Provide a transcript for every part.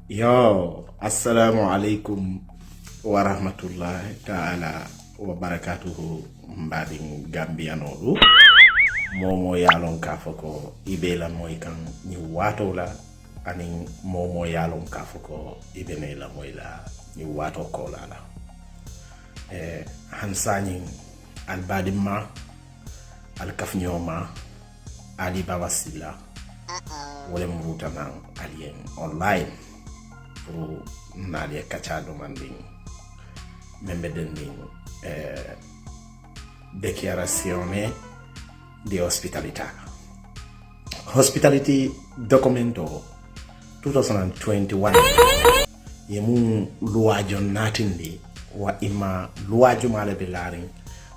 Yo, assalamu alaikum wa rahmatullahi ta'ala wa barakatuhu mbadin Gambianolu. Momo yalon kafoko ibela moikan ni wato la anin momo yalon kafoko ibene la moila ni wato kola la. Hansani albadima alkafnyoma ali babasila wale mruta nang alien online pour nalie kachado manding membe dending dichiarazione di ospitalità. Hospitality documento 2021 yemu luwajo natindi wa ima luwajo male belaring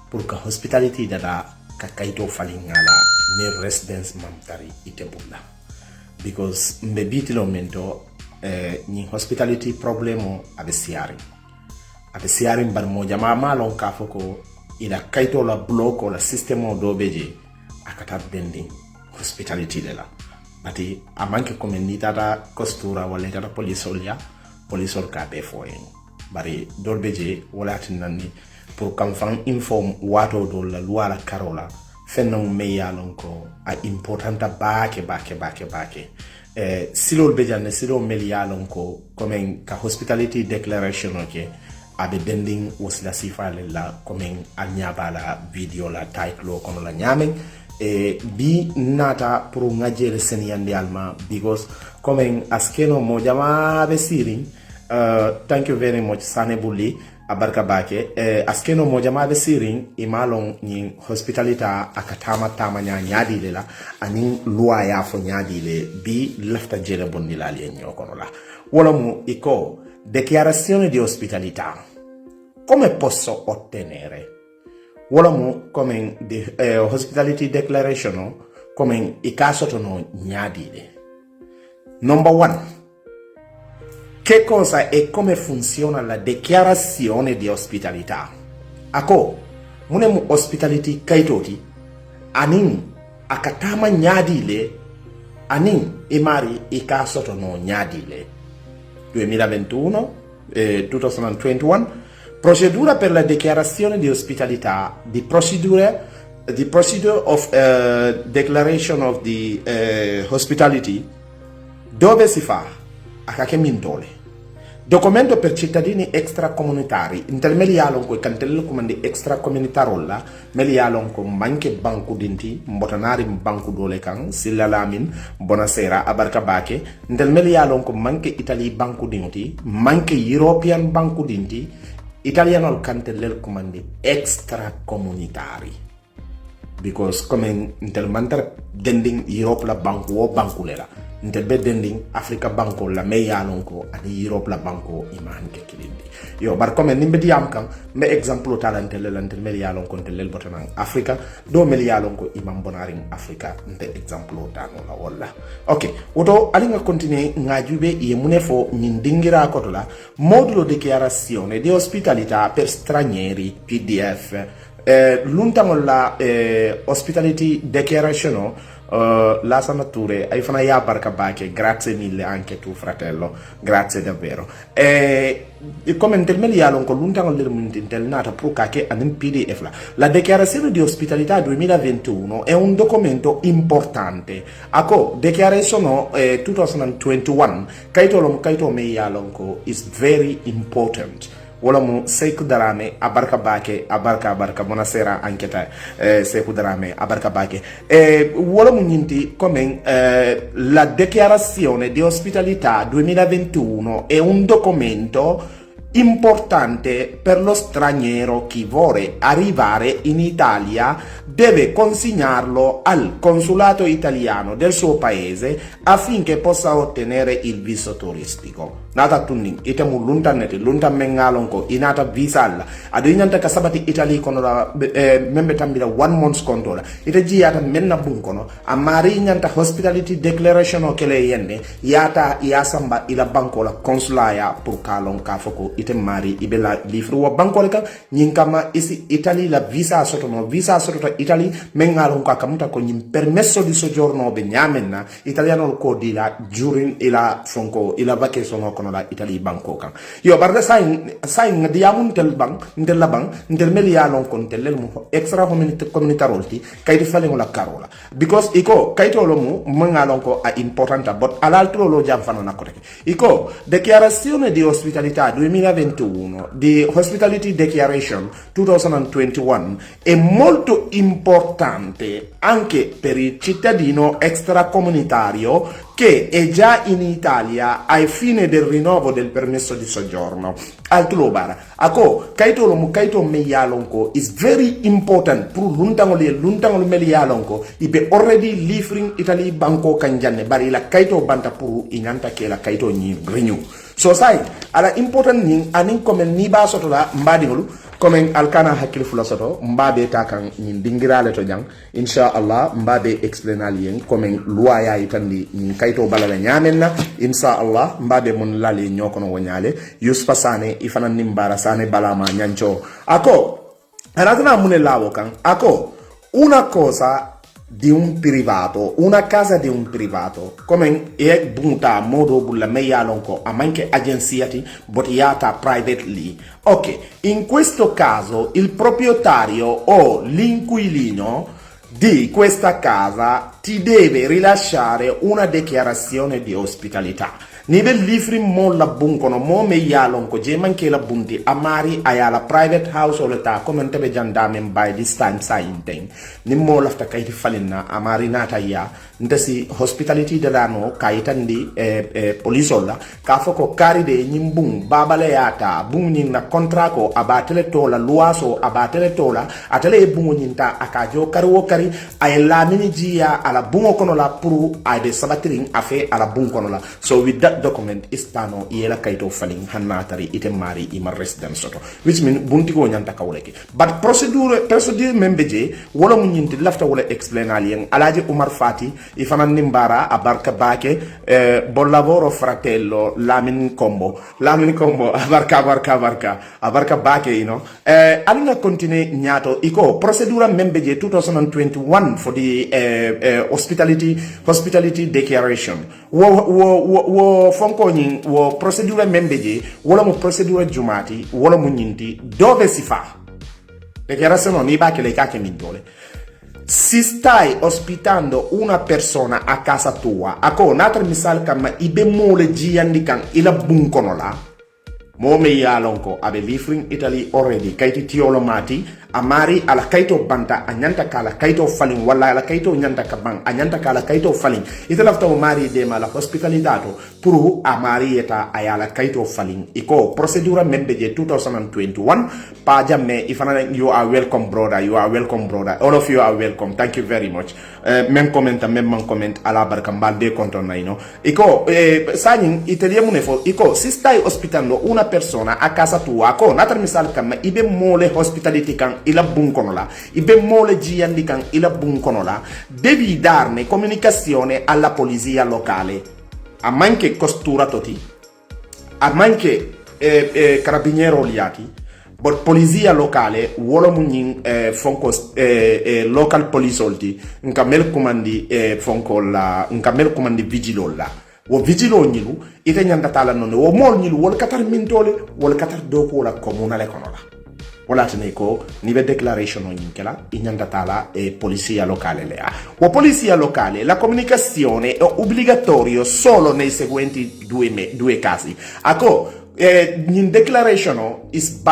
pour que hospitality dada kakaito falingala ni residence mamtari itebula because mbebiti lo mento ni hospitality problemo abe siari bar mo jama malon kafoko ila kaito la bloko la systemo dobeje akata bending hospitality de la bati amanke communita da costura wala da polisol ka be foyen bari dorbeje wala tinani pour kam fan inform wato do la luala karola fenno meyalon ko a importanta bake silo bejanne silo melialon ko comme ka hospitality declaration oke abe dending wasla sifale la comme anyabala video la title kono la nyamen bi nata pour ngajele seniyande alma because comme askeno mo jama be sirin thank you very much Sane Bulli abarka bake askeno mo jama be sirin imalon ni hospitalita akatama tama nyadi lela ani loi ya fo nyadi le bi lafta jere bonni la le nyokono la wala mu iko dichiarazione di ospitalità come posso ottenere wala mu come hospitality declaration come i caso tono nyadi le number 1. Che cosa e come funziona la dichiarazione di ospitalità? Ako, munemu hospitality kaitoti, anin akatama nyadile, anin imari ikasoto no nyadile. 2021, procedura per la dichiarazione di ospitalità, the procedure of declaration of the hospitality, dove si fa? Akake mintole. Documento per cittadini extracomunitari. Intel melialon ko kantel komandi extracomunitarolla melialon ko manke banku dinti mbotanari banku dole kan silalamin bonasera abarka bake intel melialon ko manke Italy banku dinti manke European banku dinti italianol kantel komandi extracomunitari because comme intel mantar dending Europe la banku o banku lela intel be dending Africa banko la meyalon ko ani Europe la banko iman ke kilindi yo bar comme nimbe diam kan me exemple talantel lantel meyalon ko tel botanan Africa do meyalon ko imam bonaring Africa nte exemple tano la walla ok oto alinga continue ngajube ye munefo nyindingira kotola modulo dichiarazione di ospitalità per stranieri PDF l'ultimo la hospitality declaration la sanature hai fana ya barka bake grazie mille anche tu fratello grazie davvero come nel melialon con l'ultimo del nata pruka che an PDF la dichiarazione di ospitalità 2021 è un documento importante ako declaration 2021 kaito melialon ko is very important. Wala mu Sekou Darame abarka bake abarka buonasera anche te Sekou Darame abarka bake wala mu nyinti come la dichiarazione di ospitalità 2021 è un documento importante per lo straniero. Chi vuole arrivare in Italia deve consegnarlo al consolato italiano del suo paese affinché possa ottenere il visto turistico. Nata tunning itemu luntan mengalon ko inata visa la adu nyanta kasabati Italy kono la membe tambila 1 month kontola ita jiyata menna bun kono amari nyanta hospitality declaration o kele yende yata yasamba ila banko la consulaya pour kalon ka foko ite mari ibela livre wa banko le ka nyinkama isi Italy la visa soto Italy mengalon ko kamuta ko nyim permesso di soggiorno be nyamenna italiano ko di la during ila fonko ila vacation kono la Italy banko kan yo barda sain diamun tel bank ndel la bank ndel mel ya lon kon tel mu extra communitarolti kaydi falen la carola because iko kayto lo mu manga lon ko a importante but all'altro lo jam fanno na kote iko dichiarazione di ospitalità 2021 di Hospitality Declaration 2021 è molto importante anche per il cittadino extracomunitario che è già in Italia ai fini del rinnovo del permesso di soggiorno. Altro ako kaito me yalonko is very important pour luntangol me yalonko ibe already living Italy banko kanjanne bari la kaito banta pour inanta ke la kaito ni renew. So sai ala important ning anin comme ni ba soto la mbadingolu comme alkana hakil fula soto mbabe takan nin dingirale to jang inshallah mbabe explain yen comme loi ya itandi nin kayto balala nyamenna inshallah mbabe mon lale nyokono wonyale yusfa sane ifana nimbara sane balama nyancho ako aratana mune lawo kan ako una cosa di un privato, una casa di un privato, come è bunta modo bulla meyalonko a manche agenziati botiata privately. Ok, in questo caso il proprietario o l'inquilino di questa casa ti deve rilasciare una dichiarazione di ospitalità. Nivel livri mo la bunkono mo me yalon ko je manke la bunti amari ayala private household ta comme tebe jandame by this time sainten ni mo lafta kayti falinna amari nata ya ndesi hospitality de lano kayitandi polisola ka foko kari de nyimbung babale yata bunni na contrat ko abatele tola luaso abatele tola atele bungo nyinta akajo karwo kari ay la mini jia ala bungo kono la puru ay de sabatiring afe ala bungo kono la so with that document istano yela kayto falling hannatari ite mari ima residence soto which mean bunti ko nyanta kawleke but procedure membeje wala mu nyinti lafta wala explain alien alaji Umar Fati ifana nimbara abarka bake bon lavoro fratello Lamin Combo abarka bake alina continue nyato iko procedure membeje 2021 for the hospitality declaration wo fonko nyin wo procedure membeje wala mo procedure jumati wala mo nyinti dove si fa dichiarazione ni ba che le cacche mindole si stai ospitando una persona a casa tua ako natra misal kam ibe mole jiandi kan ila bunkono la mo me yalonko abe living Italy already kayti tiolo mati amari ala kaito banta anyanta kala kaito falling wala ala kaito nyanta kabang anyanta kala kaito falling ita lafta mari de mala hospitalitato pour amari eta ayala kaito falling iko procedure membeje 2021 pa jamme ifana you are welcome brother all of you are welcome thank you very much men comment ala barka mbalde konton naino iko sanin italiano nefo iko si stai ospitando una persona a casa tua ko natar misal kam ibe mole hospitality kan ila bunkono la ibe mole giandi kan ila bunkono la devi darne comunicazione alla polizia locale a manche costura toti a manche carabiniero oliati but polizia locale wolo munyin fonko local police olti nkamel komandi fonko la nkamel komandi vigilolla wo vigilo nyilu ite nyanda tala non wo mol nyilu wol katar mintole wol katar doko la comunale kono la wala teneko nivel declaration o nyinkela inyanda tala polizia locale lea o polizia locale la comunicazione è obbligatorio solo nei seguenti due casi ako in declaration is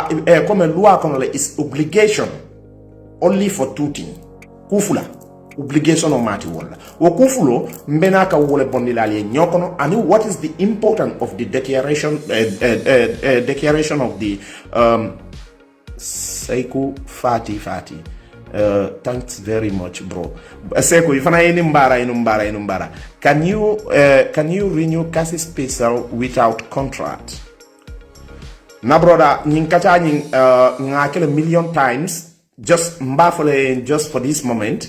come loi con le is obligation only for two things kufula obligation o mati wala wo kufulo mbenaka wole bondilali nyokono and what is the importance of the declaration declaration of the Sekou Fati thanks very much bro Sekou ifana inumbara can you renew Kasi Special without contract na brother nyinkata ngakele million times just mbafole just for this moment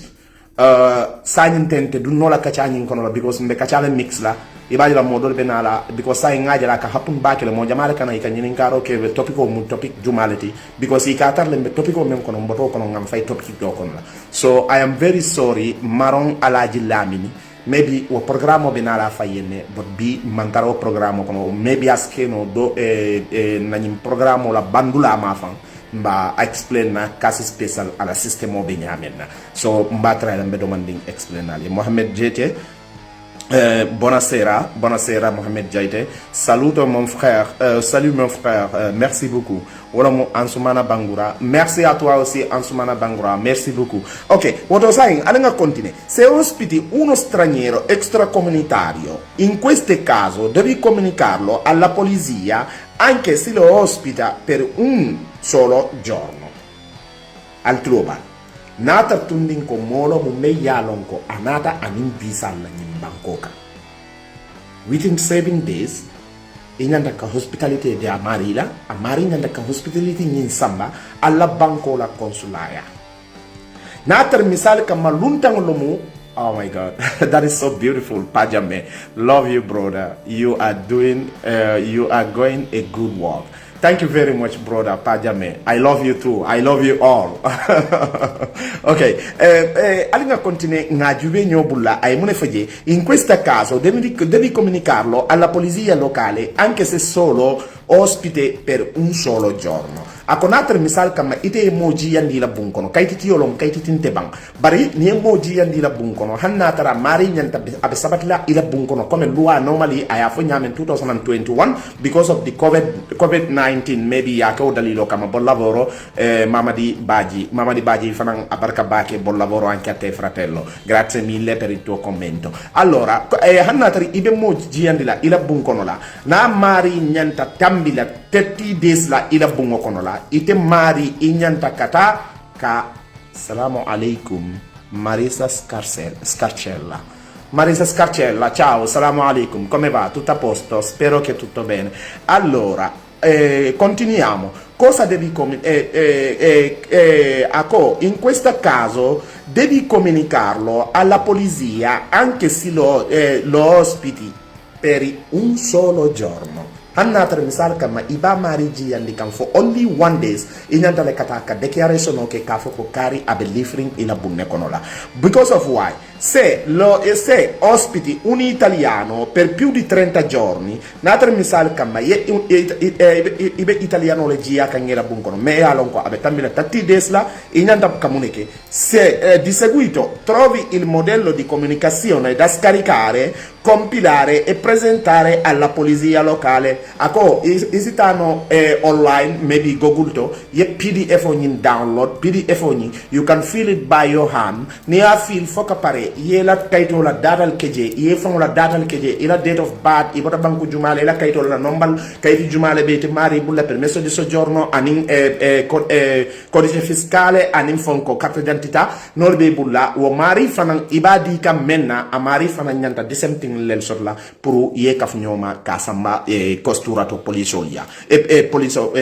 sign tente du nola kachanyin kono la because mbe kachala mix la ibaji la modol benala because sai ngaja la ka hapun bakele mo jamala kana ikanyin karo ke topic o mu topic jumality because ikatar le mbe topic o mem kono mboto kono ngam fay topic do kono la so I am very sorry maron alaji lamini maybe wo programme be nala fayenne but bi mankaro programme kono maybe askeno do nanyim programme la bandula ma fan mba explain na kasi special ala system o be nyamenna so mba tra la demanding explain ali Mohamed Jete. Buonasera Mohamed Jaite. Salut mon frère, merci beaucoup. Voilà mon Ansumana Bangura. Merci à toi aussi Ansumana Bangura, merci beaucoup. Ok, what was saying? Allora continua. Se ospiti uno straniero extracomunitario, in questo caso devi comunicarlo alla polizia anche se lo ospita per un solo giorno. Altrove. Nata tundin ko molo mu me yalon ko anata anin visa la nyim Bangkoka. Within 7 days, inyanda ka hospitality de Amarila, Amari nyanda ka hospitality nyin samba alla Bankola consulaya. Nata misal ka maluntang lomu. Oh my God, that is so beautiful, Pajame. Love you, brother. You are going a good work. Thank you very much, brother Pajame. I love you too. I love you all. Ok, allora continua na Juvenio Bulla ai Munefaye. In questo caso devi comunicarlo alla polizia locale anche se solo ospite per un solo giorno. Akonatre misal kama ite emoji yandi la bunkono kaiti tiolom kaiti tinte bang bari ni emoji yandi la bunkono hanna tara mari nyanta abe sabatla ila bunkono come loi normally aya fo nyame 2021 because of the COVID-19 maybe yako dalilo kama bon lavoro Mamadi Baji fanan abarka bake bon lavoro anche a te fratello, grazie mille per il tuo commento. Allora hanna tari ibe emoji yandi la ila bunkono la na mari nyanta tambila 30 days la ila bunkono la ite mari inyanta kata ka salamu alaikum Marisa Scarcella. Marisa Scarcella, ciao, salamu alaikum, come va? Tutto a posto? Spero che tutto bene. Allora, continuiamo. Cosa devi in questo caso devi comunicarlo alla polizia anche se lo ospiti per un solo giorno. Hanna misal kama iba mariji yandi kan for only 1 days inyanta le kataka declaration o ke kafo ko kari abe living ila bunne konola because of why se ospiti un italiano per più di 30 giorni natra misal kama ibe italiano legia kan ila bunkono me alon ko abe tambina 30 days la inyanta comunique se di seguito trovi il modello di comunicazione da scaricare, compilare e presentare alla polizia locale. Ako isitano online maybe Google to ye PDF on download PDF on you can fill it by your hand ni a fil foka pare ye la kaito la data al keje ye fon la data al keje ila date of birth ibota banku jumale la kaito la nombal kaiti jumale bete mari bulla permesso di soggiorno anin codice fiscale anin fonko carte d'identità norbe bulla wo mari fanan ibadi kam menna amari fanan nyanta the same thing lel sorla pour ye kaf nyoma kasamba costurato polisolia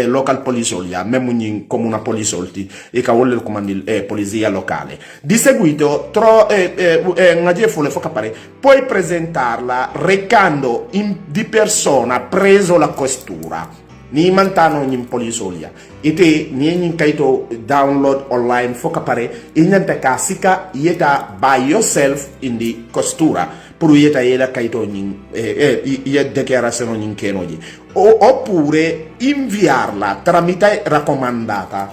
local polisolia même ni comuna polisolti e ka wolle comandi polizia locale di seguito ngaje fole foka pare puoi presentarla recando di persona preso la questura ni mantano in polisolia ite ni kaito download online foka pare inyanta kasika yeta by yourself in the costura pour yeta yela kaito ni dichiarazione in kenoji oppure inviarla tramite raccomandata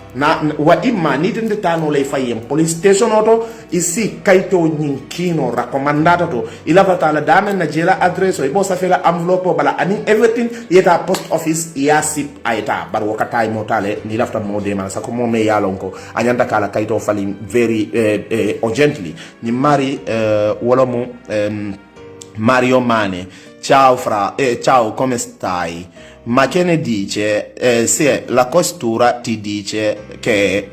wa imma ni tende tano lei fai in police station auto isi kaito ni kino raccomandata to ila fatala dame na jela address o bosa fela envelope bala ani everything yeta post office ya sip aita bar wakata motale ni lafta mode man sa ko mo me yalonko anyanda kala kaito fali very urgently ni mari wolomo Mario Mane, ciao ciao, come stai? Ma che ne dice se la questura ti dice che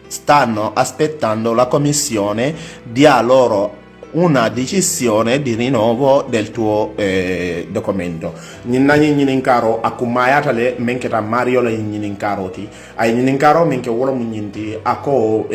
stanno aspettando la commissione dia loro una decisione di rinnovo del tuo documento. Nyinani nyininkaro akumayata le menketa Mario le nyininkaroti ay nyininkaro menke wolo munyinti ako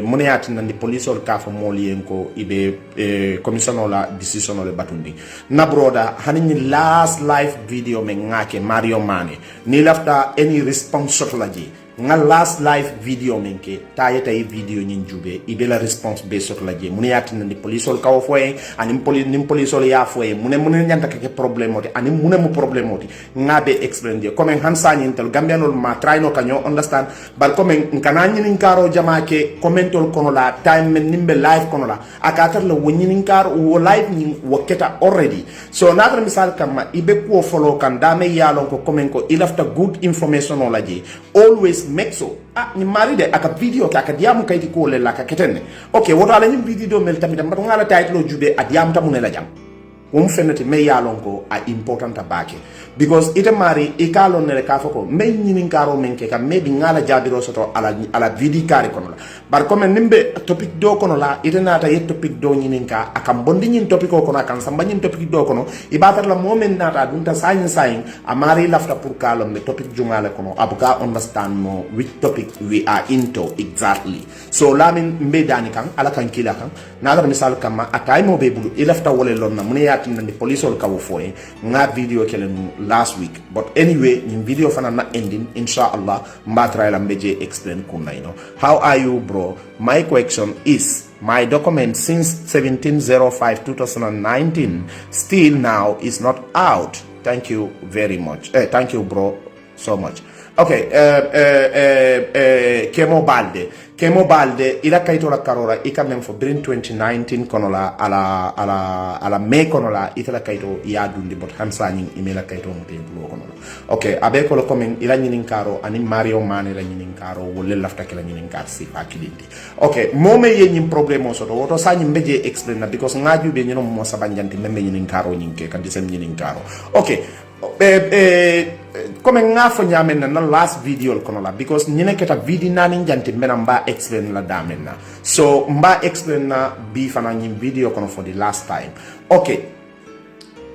moneyati nandi police ol kafo molienko ibe commissioner la decision le batundi na broda hani last live video men ngake Mario Mane ni lafta any response la ji nga last live video menke ta yeta video nyin jube ibela response be sot la je mun yati ndi police ol kaw foye ani police ol ya foye mun nyanta ke problème oti ani mun mu problème oti ngabe explain je comme hansa nyin tel gambianol ma try no kanyo understand bal comme nkana nyin karo jama ke commentol kono la time men nimbe live kono la akatar la wonyin karo wo live ni waketa already so natra misal kama ibe ko follow kan dame yalon ko comment ko ilafta good information on la je always make so ni mari de aka video ka diamu kayti ko le la ka ketenne okay woto ala nyim video mel tamita mbato ngala title jube adiam tamune la jam fenati me yalon ko a important baake because ite mari e kalon ne ka foko me nyinin karo menke ka me bi ngala jabiro soto ala video kare kono la bar comme nimbe topic do kono la ite nata ye topic do nyinin ka akam bondi nyin topic ko kono kan samba nyin topic do kono ibatar la moment nata dunta sayin amari lafta pour kalon me topic jungale kono abuka understand no which topic we are into exactly so lamin mbe dani kan ala kan kila kan nada misal kama atay mo be bulu ilafta wole lon na mun the police ol kawo foye nga video kelen last week but anyway in video fana na ending inshallah mbatra la mbeje explain kunna how are you bro my question is my document since 17/05/2019 still now is not out thank you very much thank you bro so much okay Kemo Balde ila kaito la karora ika mem for Brin 2019 konola ala me konola itala kaito ya dundi bot hansa nyin imela kaito mute bulo konola okay abe ko lo komen ila nyinin karo ani Mario Mane la nyinin karo wolle lafta kala nyinin kar si fakilindi okay mome ye nyim problème so to woto sa nyim beje explain na because ngaju be nyino mo sabanjanti meme nyinin karo nyinke kan disem nyinin karo okay comme nga fo nyamen na last video kono la because nyine keta video nani janti mena mba explain la damen na so mba explain na bi fana nyim video kono for the last time okay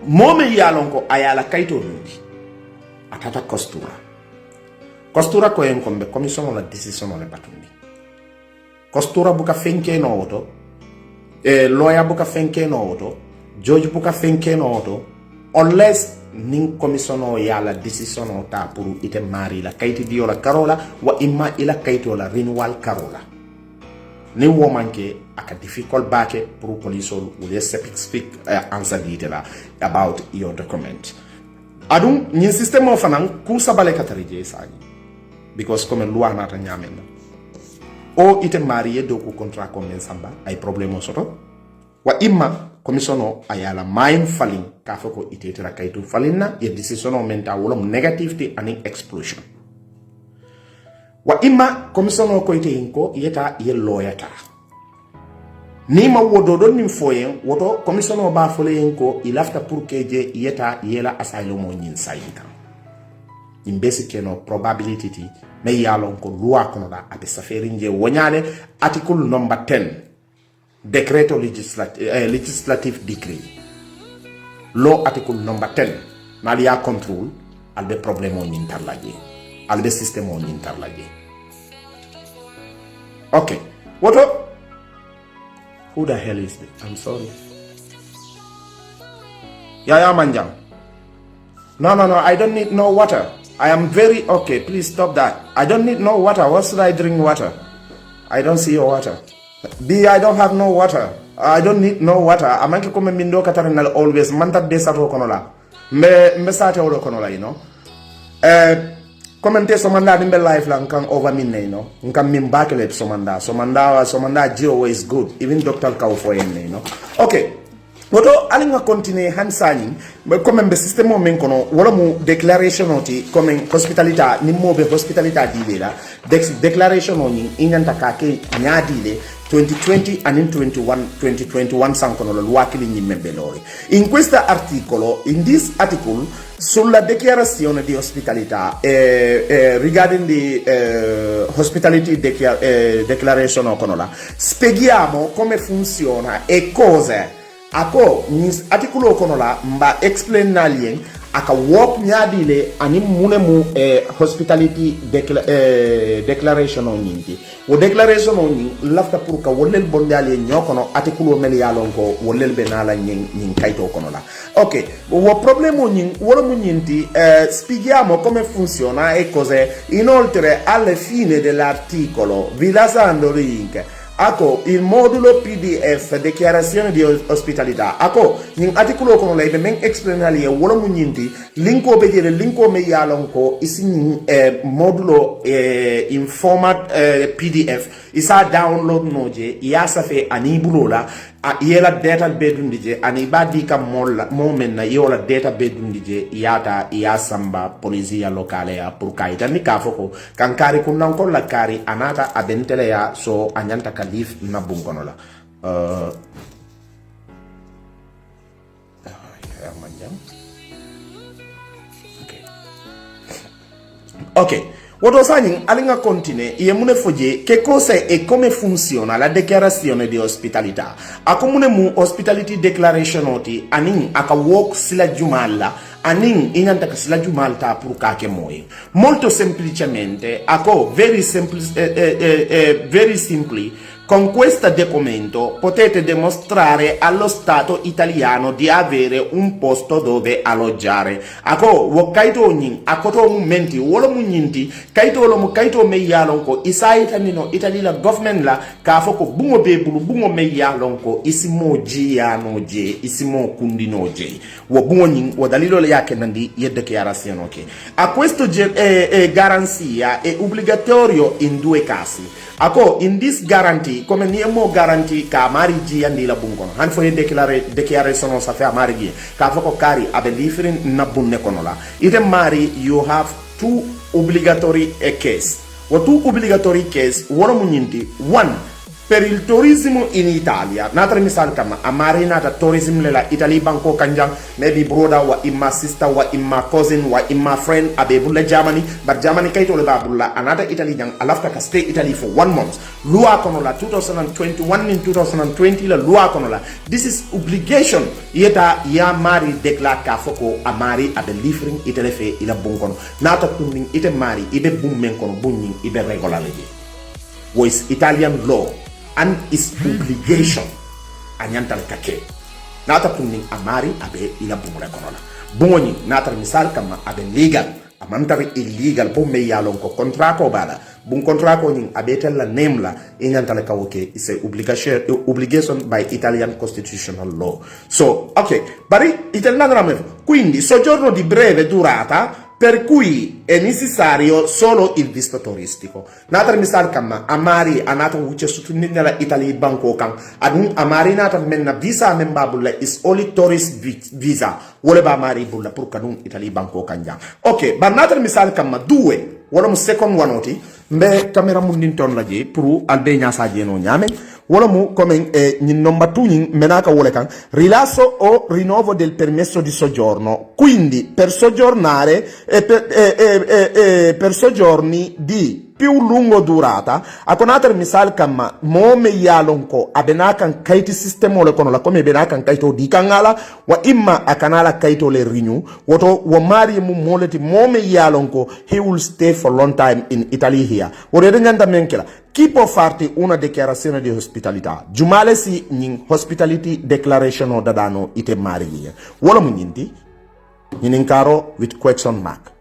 mome yalon ko ayala kaito dundi atata costura ko en kombe commission la decision le batundi costura buka fenke no woto lawyer buka fenke no woto judge buka fenke no woto unless nin commissiono ya la decision o ta pour ite mari la kayti dio la karola wa imma ila kayto la renewal karola ni wo manke aka difficult baake pour police or will speak answer detail about your document adum ni system o fanan ku sabale katarije sani because comme loi na ta nyamena o ite mari do ko contrat ko men samba ay problème soto wa imma commissiono ayala main falling ka foko itetera kaytu falinna ye decision menta wolom negativity and explosion wa imma commissiono ko ite inko yeta ye loyata ni ma wodo don nim foyen woto commissiono ba fole inko ilafta pour keje yeta yela asylum mo nyin sayita imbesi keno probability me yalon ko loi kono da abe saferi nje wonyale article number 10 decreto legislative decree law article number 10 nalia control albe problème on interlaje albe système on interlaje okay what up? Who the hell is this? I'm sorry. Yaya Manjang. No, I don't need no water. I am very okay. Please stop that. I don't need no water. What should I drink water? I don't see your water. B, I don't have no water. I don't need no water. Amanke kome mindo katarinal always. Manta desato konola. Me sate olo konola, you know. Kommente somanda nimbe life la nkan over minne, you know. Nkan mimbakele somanda. Somanda Gio is good. Even Dr. Kaufo yenne, you know. Okay. Woto alinga continue hansani comme be système men kono wala mu declaration oti comme hospitalita ni mobe hospitalita dile declaration oni inyanta ka ke nyaadile 2020 and in 2021 sankono lo wakili nyimbe lori in questo articolo in this article sulla dichiarazione di ospitalità regarding the hospitality declaration kono la spieghiamo come funziona e cosa ako articolo kono la mba explain na lien aka wok nyaadile ani munemu hospitality declaration on nyinti wo declaration on nyin lafta pour ka wollel bondale nyokono article mel yalon ko wollel be nala nyin kayto kono la ok wo problema nyin wala mu nyinti spieghiamo come funziona e cos'è inoltre alla fine dell'articolo vi lasciando link ako il modulo PDF dichiarazione di ospitalità ako ning articolo kono lay be men explanali wala mu nyinti linko be jere linko me yalon ko isi modulo in format PDF isa download noje ya safe ani bulola yela data bedundi je ani badi kam molla momen na yola data bedundi je yata ya samba polizia locale ya pour kaita ni kafoko kankari kunnan ko la kari anata abentele ya so anyanta kalif na bungono la ok Woto sagni alinga continue e mune fogge che cosa e come funziona la dichiarazione di ospitalità. A comune mu hospitality declaration oti anin aka work sila jumalla anin inanta ka sila jumalta pour kake moy. Molto semplicemente ako very simply con questo documento potete dimostrare allo Stato italiano di avere un posto dove alloggiare. Ako wo kaito nyin akoto mumenti wolo munyinti kaito lo mu kaito me yalon ko isaita nino Italy la government la ka foko bungo be bulu bungo me yalon ko isimo jiano je isimo kundino je wo bungo nyin wo dalilo yake nandi yedde chiarazione okay. A questo garanzia è obbligatorio in due casi. Ako in this guarantee come niemo guarantee ka mari ji andi la bungono han fo declarare sono sa fa mari ji ka foko kari abe different na bunne kono la ite mari you have two obligatory case o two obligatory case wona munyinti one per il turismo in Italia natra misal kama amari nata tourism lela Italy banko kanjang maybe broda wa imma sister wa imma cousin wa imma friend abe bulla Germany but Germany kayto le babulla anata Italy jang alafta ka stay Italy for 1 month loi kono la 2021 in 2020 la loi kono la this is obligation yeta ya mari declare ka foko amari abe living Italy fe ila bonkono nata kuning ite mari ibe bummen kono bunyin ibe regularly was Italian law and its obligation anyantale kake nata punning amari abe ila bumule konola bongoni nata misal kama abe legal amantari illegal bo me yalon ko contrato bala bun contrato nyin abe tella nemla inyantale kawoke is a obligation by Italian constitutional law so okay bari italiano quindi soggiorno di breve durata per cui è necessario solo il visto turistico. Nata misal kama amari anata wuce sutunin nella Italy banko kan adun amari nata menna visa membabulla is only tourist visa wole ba amari bulla pour kanun Italy banko kan ja. Ok, ba nata misal kama due wala mu second one oti mbe camera mun ninton la je pour albe nya sa je no nyame wala mu come nyin nomba tu nyin menaka wole kan rilascio o rinnovo del permesso di soggiorno quindi per soggiornare per soggiorni di più lungo durata akonater misal kama mome yalonko abenakan kaiti system ole kono la come benakan kaito di kangala wa imma akanala kaito le renew woto wo mari mu moleti mome yalonko he will stay for long time in Italy here wore nyanda menkela chi può farti una dichiarazione di ospitalità jumale si nin hospitality declaration o dadano ite mari wala mu nyinti nyininkaro with question mark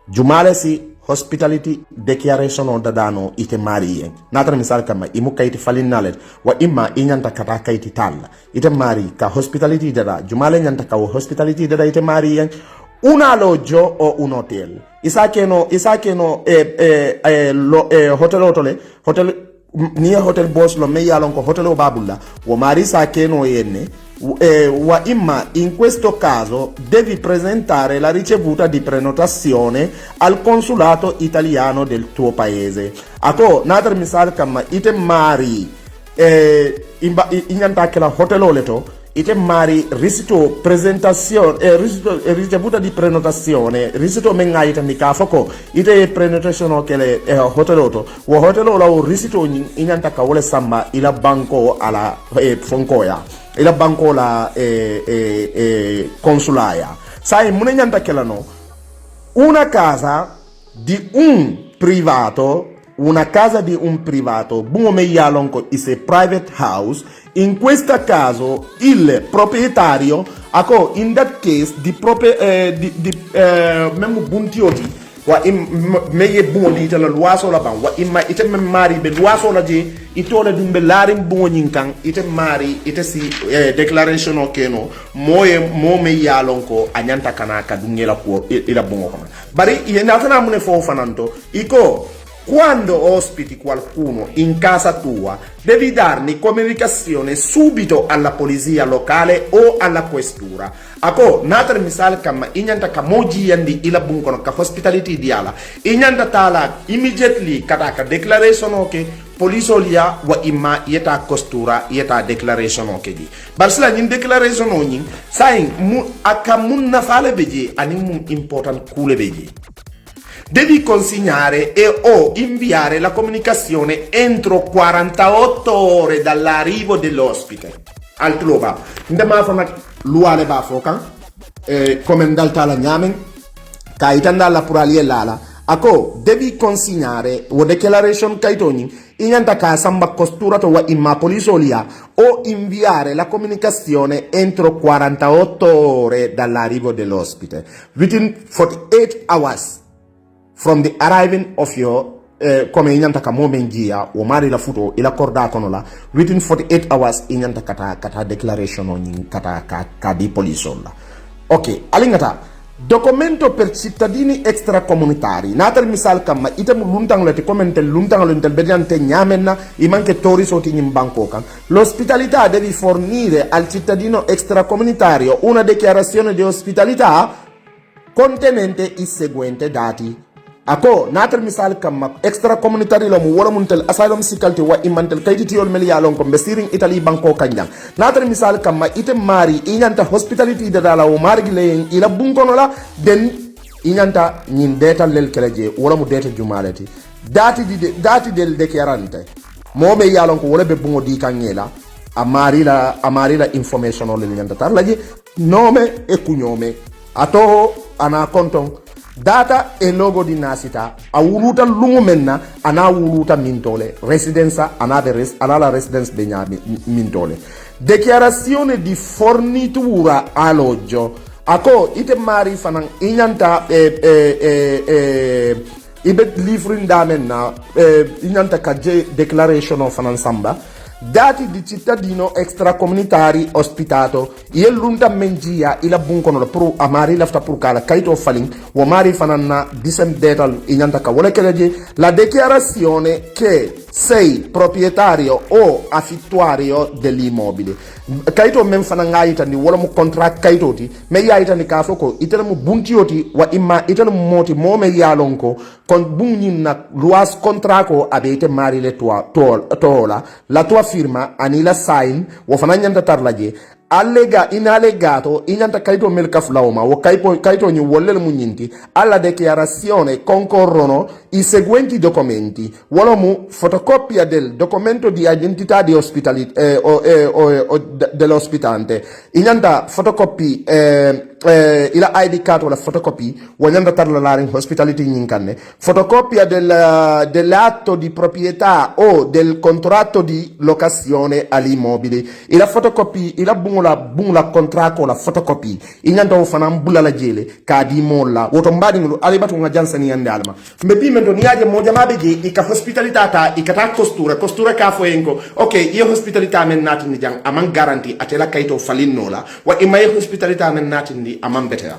jumale si hospitality declaration on dadano ite mari natra misal kama imu kaiti falinnalet wa imma inyanta kata kaiti tal ite mari ka hospitality dada jumale nyanta ka hospitality dada ite mari un alloggio o un hotel isakeno hotel ni hotel boss lo me yalon ko hotel o babulla wo mari sakeno yenne wa imma in questo caso devi presentare la ricevuta di prenotazione al consolato italiano del tuo paese ako nadar misal kama ite mari inyanta la hotel oleto ite mari risito presentazione ricevuta di prenotazione risito mengaita mi kafoko ite prenotazione che le hoteloto wo hotelo la risito inyanta ka wole samba ila banco ala fonkoya ila banco la consulaya sai mune nyanta kela no una casa di un privato, bungo me yalonko is a private house. In questo caso il proprietario, ako in that case memo buntioti wa meye bungo ita la luaso la ban wa imma ite mari be luaso la je itole dumbe larim bungo nyinkan ite mari ite si declaration o keno mo me yalonko anyanta kana ka dungela ko ila bungo kama bari ina tana mune fo fananto iko quando ospiti qualcuno in casa tua, devi darne comunicazione subito alla polizia locale o alla questura. Ako natar misal kam inyanta kamoji yandi ila bunkono ka hospitality diala. Inyanta tala immediately kataka declaration oke police olia wa imma yeta costura yeta declaration oke di. Barsila nyin declaration onin sain akamun na fale beji animum important kule beji. Devi consegnare o inviare la comunicazione entro 48 ore dall'arrivo dell'ospite. Altrova, ndema fana luale ba fokan, come dalta la nyamen, kaitanda la puralie lala. Ako, devi consegnare o declaration kaitoni, inyanta ka samba costura to wa imma polisolia o inviare la comunicazione entro 48 ore dall'arrivo dell'ospite. Within 48 hours. From the arriving of your come inyanta ka moment gia o mari la futo ila korda kono la within 48 hours inyanta kata declaration on kata di police la. Ok, alingata documento per cittadini extracomunitari natal misal kam itam luntang lati commentel luntang luntel bediante nyamenna i manche tori soti in banco kan l'ospitalità devi fornire al cittadino extracomunitario una dichiarazione di ospitalità contenente i seguenti dati. Ako natal misal kam extracomunitari lo mu wala muntel asylum sikalti wa imantel kayti yol mel yalon ko besiring Italy banko kanjang natal misal kam item mari inyanta hospitality da dala o margile ila bunkono la den inyanta nyin data lel keleje wala mu data jumalati dati del dichiarante mo me yalon ko wala be bungo di kanyela amari la information o le nyanta tarlaje nome e cognome ato ana konton data e logo di nascita a wuluta lungu menna ana wuluta mintole residenza ana la residence de mintole dichiarazione di fornitura alloggio ako ite mari fanan inyanta ibe livrin da menna inyanta kaje declaration of fanan samba dati di cittadino extracomunitari ospitato yellunta mengia ila bunkono pro amari lafta pro kala kaito falin wo mari fananna disem detal inyanta ka wala keleje la dichiarazione che sei proprietario o affittuario dell'immobile kaito men fananga itani wala mu contract kaitoti me yaitani ka foko itana mu buntioti wa imma itana mu moti mo me yalonko kon bunyin na luas contraco abete mari le tola la tua firma anila sign wo fananyanta tarlaje in allegato inyanta kaito mel kaflauma o kaito ni wolle munyinti alla dichiarazione concorrono i seguenti documenti wolomu fotocopia del documento di identità di dell'ospitante inyanta fotocopi ila ID card wala fotocopi wanyanda tarla in hospitality nyinkanne fotocopia dell'atto di proprietà o del contratto di locazione all'immobile ila fotocopi ila bungula contratto la fotocopi inyanda o fanam bula la jele ka di molla woto mbadi ngulu alibatu nga jansani yande alma mbebi mendo niaje moja mabeje ika hospitalità ta ikata costura ka fo enko okay io hospitalità men nati ni jang aman garanti atela kaito falinnola wa imay hospitalità men nati ni amam betera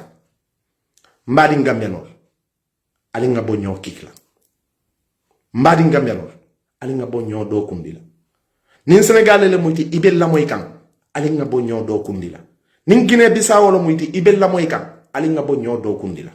mbadi ngambianol ali nga bonyo kikla mbadi ngambianol ali nga bonyo do kundila nin Senegal le muyti ibel la moy kan ali nga bonyo do kundila nin Guinea Bissau lo muyti ibel la moy kan ali nga bonyo do kundila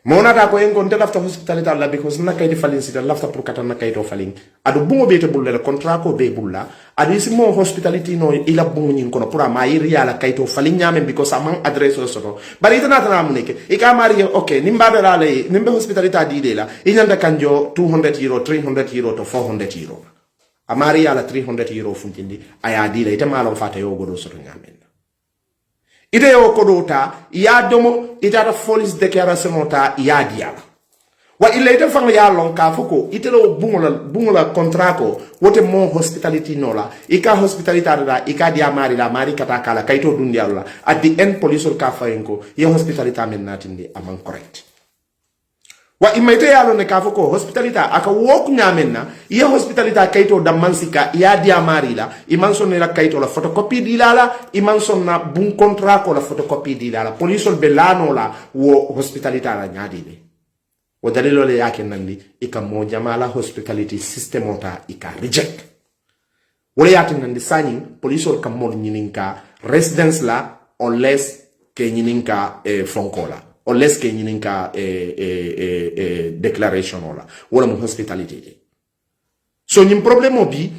monata ko en gon lafta hospitality alla because na kay di falin sita lafta pour kata na kay to falin adu bungo bete bulle le contrat ko be bulla adu simo hospitality no ila bungo nyin kono pour ma yiri ala kay to falin nyame because amang adresse soto bari itana tana muneke e ka mari okay nimba la le nimbe hospitality di de la inyanda kanjo 200 euro 300 euro to 400 euro amari ala 300 euro funtindi aya di la itama lo fata yo godo soto nyame ite o kodota ya domo itata police declaration ta ya diala wa illa ite fanga ya lon ka foko ite lo bungola contrat ko wote mo hospitality nola ika hospitality da ika dia mari la mari kata kala kaito dundi alla at the end police ka fayenko ye hospitality men natindi amang correct wa imaite ya lo ne ka foko hospitality aka woku nyamenna ye hospitality kaito da mansika ya dia mari la imanson la kaito la photocopy di la imanson na bun contrat ko la photocopy di la police belano la wo hospitality la nyadi wo dalilo le yake nandi ika mo jamala hospitality system ota ika reject wole yake nandi sani police kam mo nyininka residence la unless ke nyininka fonkola unless ke nyininka declaration ola wala mo hospitality so nyim problème bi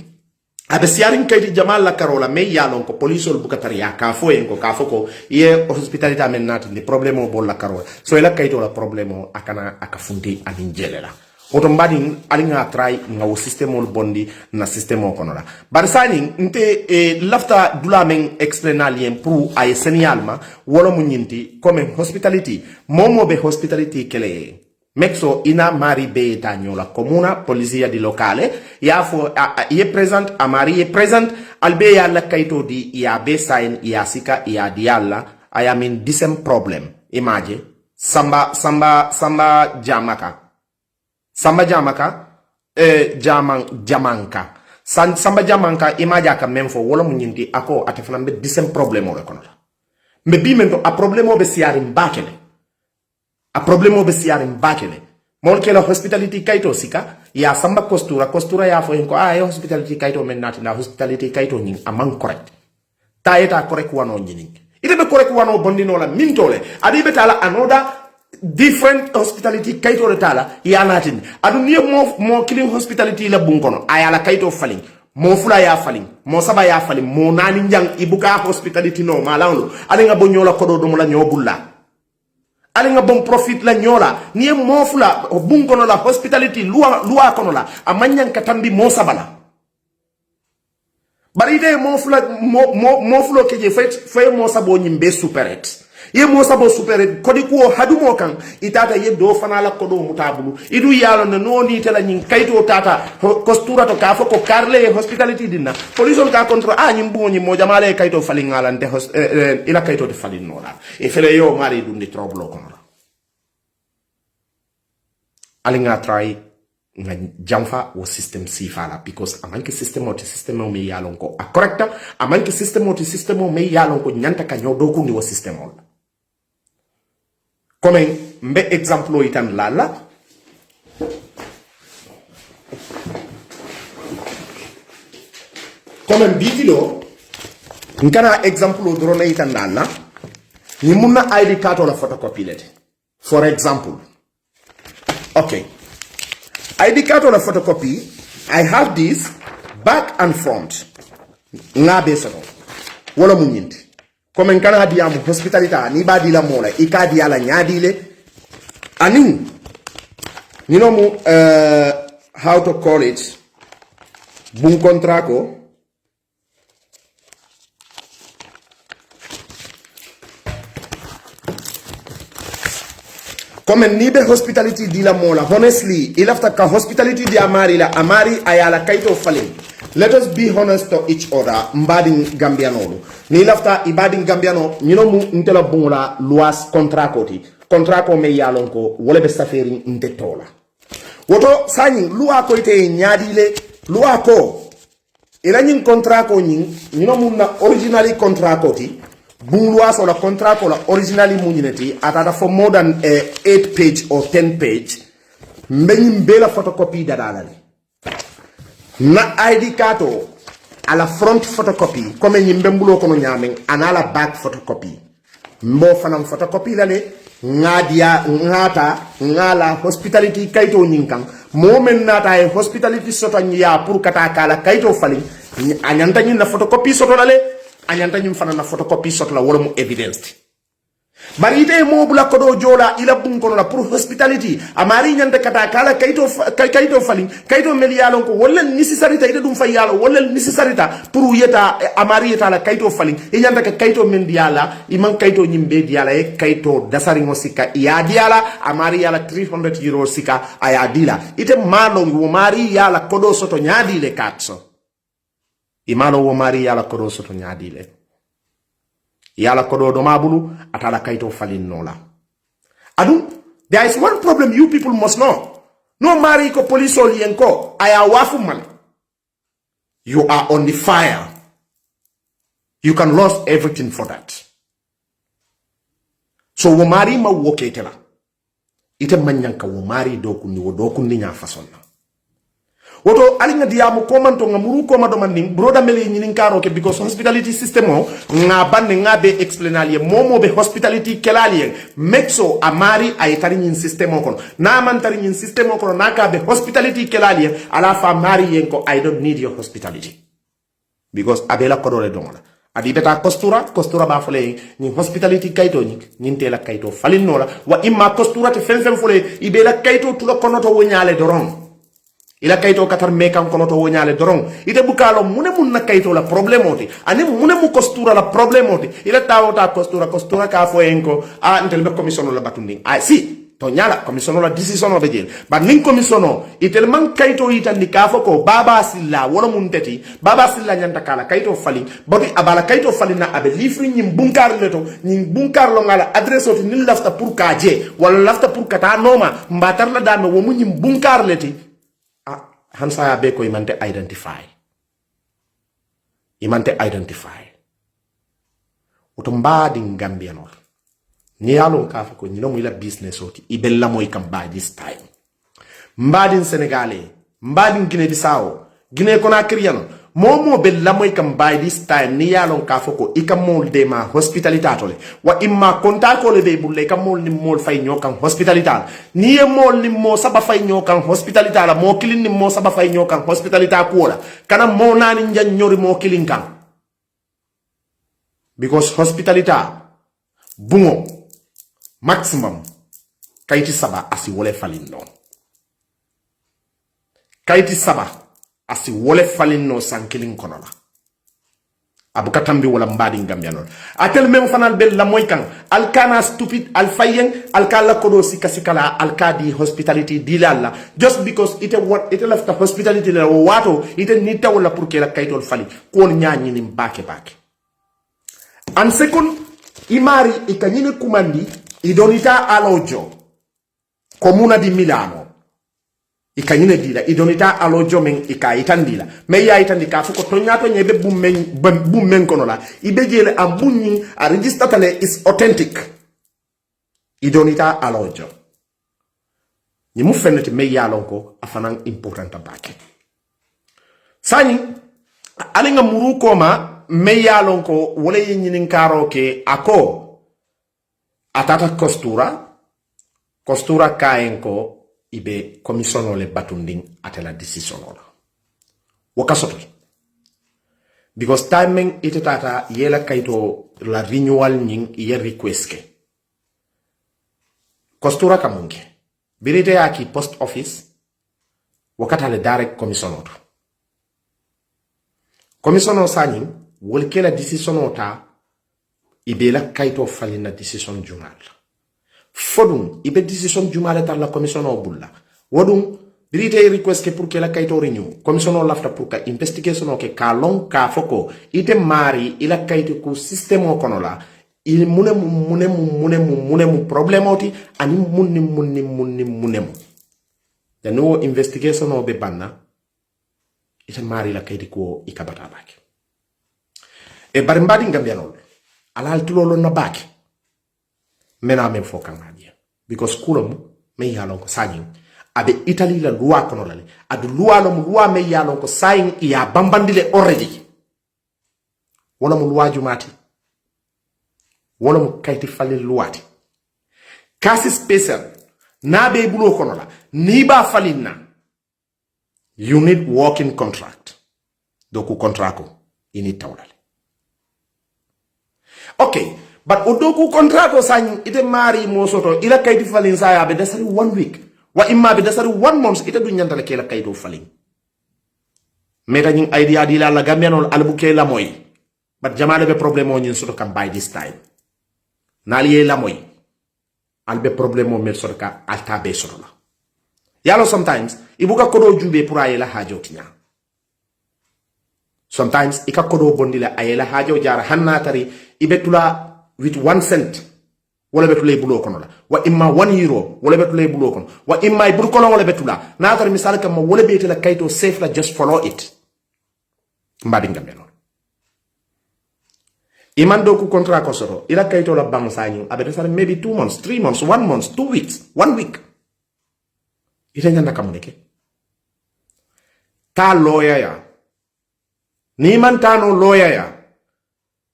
abe siarin kayti jamal la karola me yalon ko police ol bukatari ya ka fo en ko ka fo ko ye hospitality amen nati ni problème bol la karola so ela kayto la problème akana akafunti anin jelela oto mbadi alinga try ngawo system ol bondi na system o konola barsani nte lafta dula men explainer lien pour ay senialma wala mu nyinti comme hospitality momo be hospitality kele Mexo ina mari be tanyola comuna polizia di locale ya fo ye present amari ye present albe ya la kaito di ya be sign ya sika ya dialla I am in this problem imagine samba jamaka jamanka samba jamanka imaja ka memfo wala munyindi ako atefana be this problem o kono me bi mento a problemo be siari mbakele a problemo be siari mbakele mon ke la hospitality kaito sika ya samba costura ya fo ko ya hospitality kaito men nati na hospitality kaito nyin amang correct ta eta correct wano nyin ite be correct wano bondino la mintole adi be tala anoda different hospitality kaito retala ya natin adu ni mo killing hospitality la bunkono ayala kaito falling mo fula ya falling mo saba ya falling mo nani njang ibuka hospitality no malawlo ali nga bonyola kodo do la nyobulla ali nga bon profit la nyola ni mo fula bunkono la hospitality luwa kono la amanyan katambi mo sabala bari de mo fula keje fe mo sabo nyimbe superet ye mo sabo superet kodi ko hadumo kan itata ye do fana la kodo mutabulu idu yalo no noni tela nyin kaito tata costura to ka foko karle hospitality dinna police ka control nyimbo nyi mo jamale kaito falingala nte ila kaito de falinola e fele yo mari dundi trouble kono alinga try nga jamfa wo system sifala because amanke system o me yalon ko a correcta amanke system o me yalon ko nyanta ka nyodo ko ni wo system o comme mbe exemple itan lala comme bitilo ngana exemple drone itan lala ni munna ID card la photocopy lete for example okay ID card or a photocopy, I have this back and front. Ngabe sono. Wala munyinti. Comme en kana diamu hospitalita ni ba di la mola ikadi ala nyadile. Ani. You know how to call it? Bun contraco. Comme nibe hospitality di la mola, honestly, ilafta ka hospitality di amari ayala kaito falling. Let us be honest to each other, mbading Gambiano. Ni ilafta ibading Gambiano, mu ntela bunga luas kontrako me yalonko, wole bestaferi ndetola. Woto sanyi, lua ko ite nyadile, lua ko, ilanyin kontrako mu na originally kontrako ti, Bungluas or a contract or originally munity at for more than 8 page or 10 page. Mbenyim bela photocopy dadalali. Na ID card à la front photocopy comme nyimbembulo kono nyameng anala back photocopy. Mbo fanam photocopy lale ngadia ngala hospitality kaito nyinkang moment nata e hospitality soto nya pour kata kala kaito fali anyanta nyin na photocopy soto lale anyanta nyum fana na photocopy sot la wala mu evidence bari ite mo bula ko do jola ila bun kono la pour hospitality amari nyande kata kala kayto falin kayto mel yalon ko wala necessarita ite dum fay yalo wala necessarita pour yeta amari yeta la kayto falin e nyande ka kayto men diala iman kayto nyimbe diala e kayto dasari ngo sika ya diala amari yala 300 euro sika aya dila ite malo wo mari yala kodo soto nyadi le katso imalo wo mari yala kodo soto nyadi le yala kodo do mabulu atala kaito falin nola adu there is one problem you people must know no mari ko police olienko aya wafu man you are on the fire you can lose everything for that so wo mari ma woketela ite manyanka wo mari dokundi nya façon woto alinga diamu komanto ngamuru koma do manding broda mele nyinin karo ke because hospitality system o nga bande nga be explainalie momo be hospitality kelalie mexo amari ay tari nyin system o kono na man tari nyin system o kono naka be hospitality kelalie ala fa mari yenko I don't need your hospitality because abela kodole dongola adi beta costura ba fole ni hospitality kaito ni tela kaito falinola wa imma costura te fenfen fole ibela kaito tulo kono to wonyale doron ila kayto katar mekan kono to wonyale doron ite bukalo mune mun na kayto la problemoti ani mune mu costura la problemoti ila tawota costura ka fo enko a intel be commission la batundi a si to nyala commission la decision of jeel ba nin commission itel man kayto itandi ka fo ko baba silla wala mun teti baba silla nyanta kala kayto fali bodi abala kayto fali na abe lifri nyim bunkar leto nyim bunkar lo ngala adresse oti nil lafta pour kaje wala lafta pour kata noma mbatar la dame wo mu nyim bunkar leti hansa ya beko imante identify uto mbadi ngambia no ni yalo kafa ko nyino ila business oti ibella moy kam by this time mbadi Senegalais mbadi Guinea Bissau Guinea Conakry momo bella moy kam by this time ni yalo kafa ko ikamol de ma hospitalitatole wa imma kontako le be bulle kamol ni mol fay nyokan hospitalital ni e mol ni mo saba fay nyokan hospitalital mo kilin ni mo saba fay nyokan hospitalita ko la kana mo nani njan nyori mo kilin kan because hospitalita bungo maximum kayti saba asi wole falin non kayti saba asi wole falin no sankilin konola abuka tambi wala mbadi ngambia non atel mem fanal bel la moy kan alkana stupid alfayen alkala kodo sikasikala alkadi hospitality dilalla just because it left the hospitality la wato ite nita wala pour que la kaytol fali ko nyaani ni mbake and second imari ikanyine kumandi idonita alojo comuna di Milano ikanyine dila idonita alojo men ikaitandila me ya itandika fuko tonyato nyebe bummen kono la ibejele ambunyi a register tale is authentic idonita alojo ni mu fenete me ya lonko afanan important bake sani alinga muru koma me ya lonko wole nyinin karo ke ako atata costura kaenko ibe commissiono le batunding atela decision ola wakasoto because timing itetata yela kaito la renewal nying ye request ke costura kamunge birite yaki post office wakata le direct commissiono sani wolkela decision ota ibe la kaito falina decision journal fodum ibe decision jumale tar la commission o bulla wodum birite request ke pour que la kayto renew commission o lafta pour ka investigation o ke ka long ka foko ite mari ila kayto ku system o kono la il munemu problème oti ani munemu the no investigation o be banna ite mari la kayto ko ikabata baki e barimbadi ngambianol ala altulolo na baki mena men fokan hadia because kulum me yalon ko sagin abe Italy la loi kono lale adu loi no loi me yalon ko sagin ya bambandile already wala mu loi jumati wala mu kayti falle luati kasi special na be bulo kono la ni ba falina you need working contract doku contract ko ini tawlale okay but odoku contrato sign ite mari mo soto ila kayti falin saya be dasari 1 week wa imma be dasari 1 month ite du nyantale ke la kayto falin meta nyin idea di la gambianol albuke la moy but jamale be problème o nyin soto kam by this time naliye la moy albe problème o mel soto ka alta be soto la yalo sometimes ibuka kodo jube pour ayela hajo tinya sometimes ika kodo bondila ayela hajo jara hannatari ibetula with 1 cent wala betulay bulo kono la wa imma 1 euro wala betulay bulo kono wa imma ibur kono wala betula natar misal kam wala betela kayto safe la just follow it mbadi ngambe non iman do ku contrat ko soro ila kayto la bang sañu abe sar maybe 2 months 3 months 1 month 2 weeks 1 week ita nyanda kamuneke ta lawyer ya ni mantano lawyer ya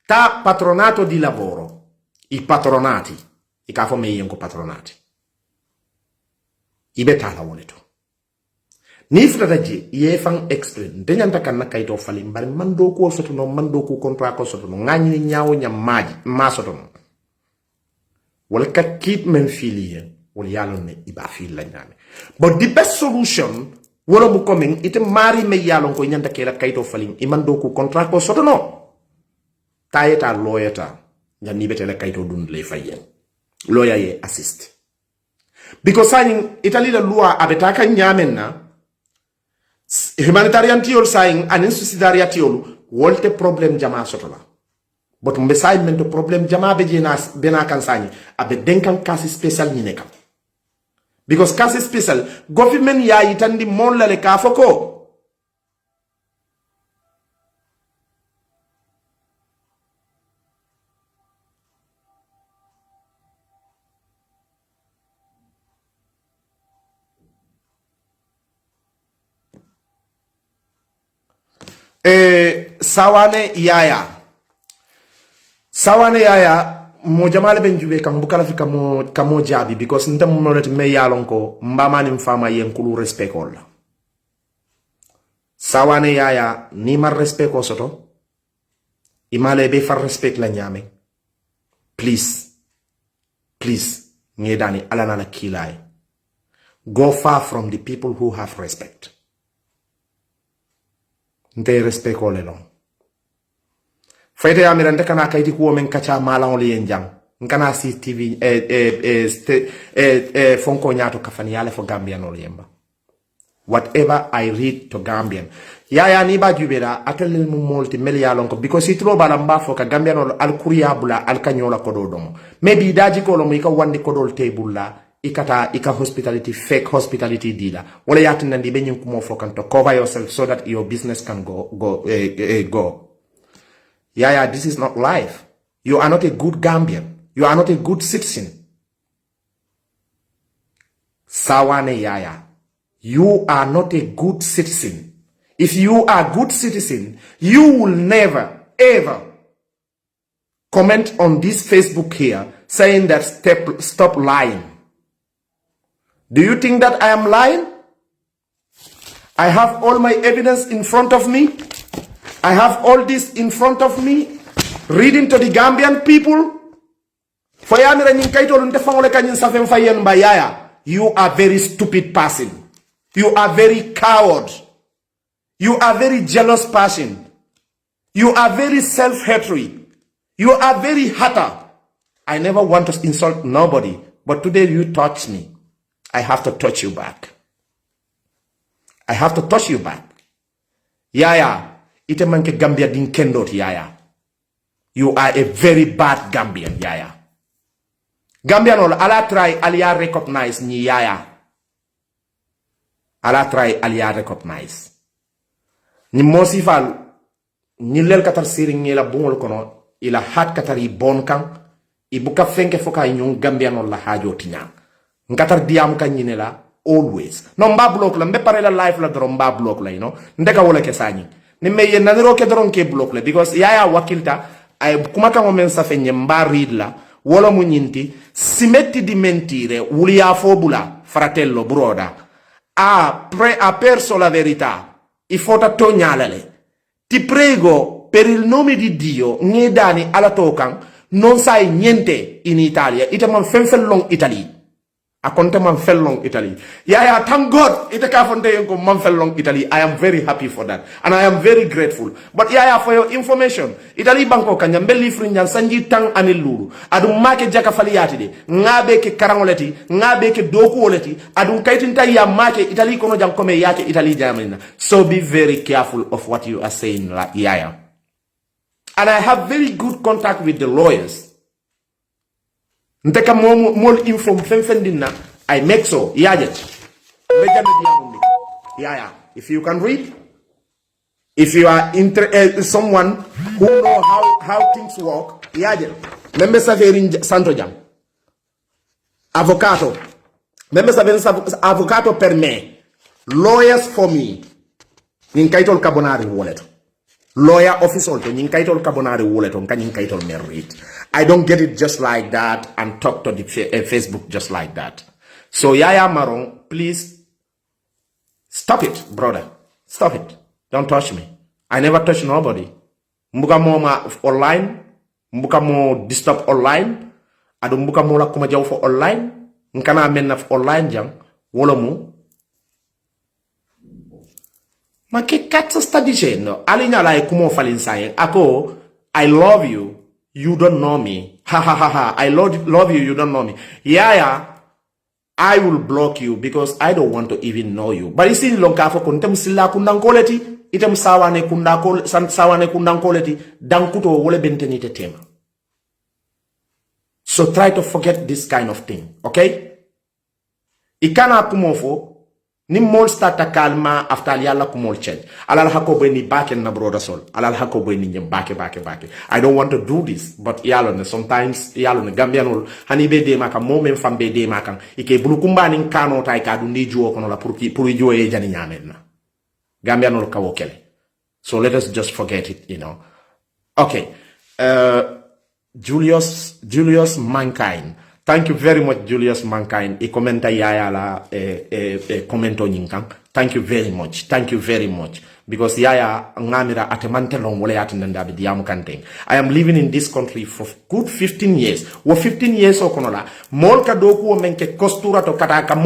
ta patronato di lavoro i patronati i kafo me yenko patronati ibe tala woneto ni frataji ye fan explain de nyanta kan nakay to fali mbar mando ko soto no mando ko contrat ko soto no ngani nyaawo nyam maaji ma soto no wala kat keep men filiye wala yalo ne iba fil la nyame but the best solution wala mu coming ite mari me yalo ko nyanta ke la kayto fali i mando ko contrat ko soto no tayeta loyata nyani betele kayto dun le fayen lawyer ye assist because signing Italy la loi abetaka nyamen na humanitarian tiol sign anin subsidiarity tiol wolte problem jama sotola but mbe sign men to problem jama be jena bena kan sani abe denkan kasi special ni nekam because kasi special government ya itandi mon la le kafoko sawane yaya mo jamale ben jube kam bukala fi kamo jabi because ntam mo let me yalon ko mbama ni mfama yen kulu respect ko la sawane yaya ni mar respect ko soto imale be far respect la nyame please ngedani alana la kilay go far from the people who have respect nte respect ko le long fayte amira ndeka na kayti ko men kacha malon le yenjang nkana si tv fonko nyato kafani yale fo Gambian no yemba whatever I read to Gambian ya ni ba jubela atelel mu molti mel ya lon ko because itro bala mba fo ka Gambian no al kuriyabula al kanyola ko do dom maybe daji ko lo mu ka wandi ko dol table la ikata hospitality fake hospitality dealer wala yatin ndi be nyin ko mo fokan to cover yourself so that your business can go yeah, this is not life. You are not a good Gambian. You are not a good citizen. Sawane yaya, you are not a good citizen. If you are a good citizen, you will never ever comment on this Facebook here saying that stop lying. Do you think that I am lying? I have all my evidence in front of me. I have all this in front of me. Reading to the Gambian people. You are very stupid person. You are very coward. You are very jealous person. You are very self-hatred. You are very hater. I never want to insult nobody. But today you touch me. I have to touch you back. I have to touch you back. Yaya, ite manke Gambia din kendot yaya. You are a very bad Gambian, yaya. Gambian all ala try alia recognize ni yaya. Ala try alia recognize. Ni mosifal ni lel katar siring ni la bungol kono ila hat katari bon kan ibuka fenke foka nyung Gambian all la hajo tinyang. Ngatar diam kan la always. No mba block la mbe pare la life la dron mba block la ndeka wala ke sanyi. Ni me yen naniro ke dron ke block la because yaya wakilta ay kuma kan men sa fenye mba read la wala mu nyinti simetti di mentire wuli ya fobula fratello broda a perso la verità i fota tognalale ti prego per il nome di Dio ngedani alla tokan non sai niente in Italia ite man fen long Italy a konte man fel long Italy. Yeah, thank God. Ite ka fonte yenko man fel long Italy. I am very happy for that. And I am very grateful. But yeah, for your information, Italy banko kanya mbeli frinjan sanji tang anilulu. Adum make jaka faliyati de. Ngabe ke karangoleti, ngabe ke doku oleti. Adum kaitinta ya make Italy kono jang kome yake Italy jamina. So be very careful of what you are saying, like yeah. And I have very good contact with the lawyers. Nteka mol inform fendina I make so yajet yeah if you can read, if you are someone who know how things work yajet membe saverin santo jam avocado membe saverin avocado per me, lawyers for me nin kaytol carbonari wallet lawyer official to nin kaytol carbonari wallet on kanin kaytol merit. I don't get it just like that and talk to the Facebook just like that. So Yaya Marong, please stop it, brother. Stop it. Don't touch me. I never touch nobody. Mbuka mo ma online, mbuka mo disturb online, adu mbuka mo la kuma jaw for online, nkana men na online jang, wala mu. Ma ke katsa sta dicendo? Alinya la kumo falin sayen. Ako, I love you. You don't know me. Ha ha ha ha. I love you. You don't know me. Yeah. I will block you because I don't want to even know you. But isi lonkafo kuntem sila kundankoleti. Item sawane kundankoleti. Dankuto wole bentenite tema. So try to forget this kind of thing. Okay? Ikana kumofo. Ni mol starta kalma after yalla kumol change. Alal hakobe ni baken na broda sol. Alal hakobe ni nyem bake. I don't want to do this, but yalo sometimes yalo ne Gambianol hani be de maka mo men fambe de maka ike bulukumba ni kano tay ka du ni juo kono la pour juo e jani nyamen na. Gambianol ka wokele. So let us just forget it, you know. Okay. Julius Mankind. Thank you very much, Julius Mankind. I commenta yaya la commento nyinkang. Thank you very much. Thank you very much. Because yaya ngamira atemante long wole atendanda bi diamu kanteng. I am living in this country for good 15 years. Wo 15 years okonola. Mol ka doku o menke kostura to kata ka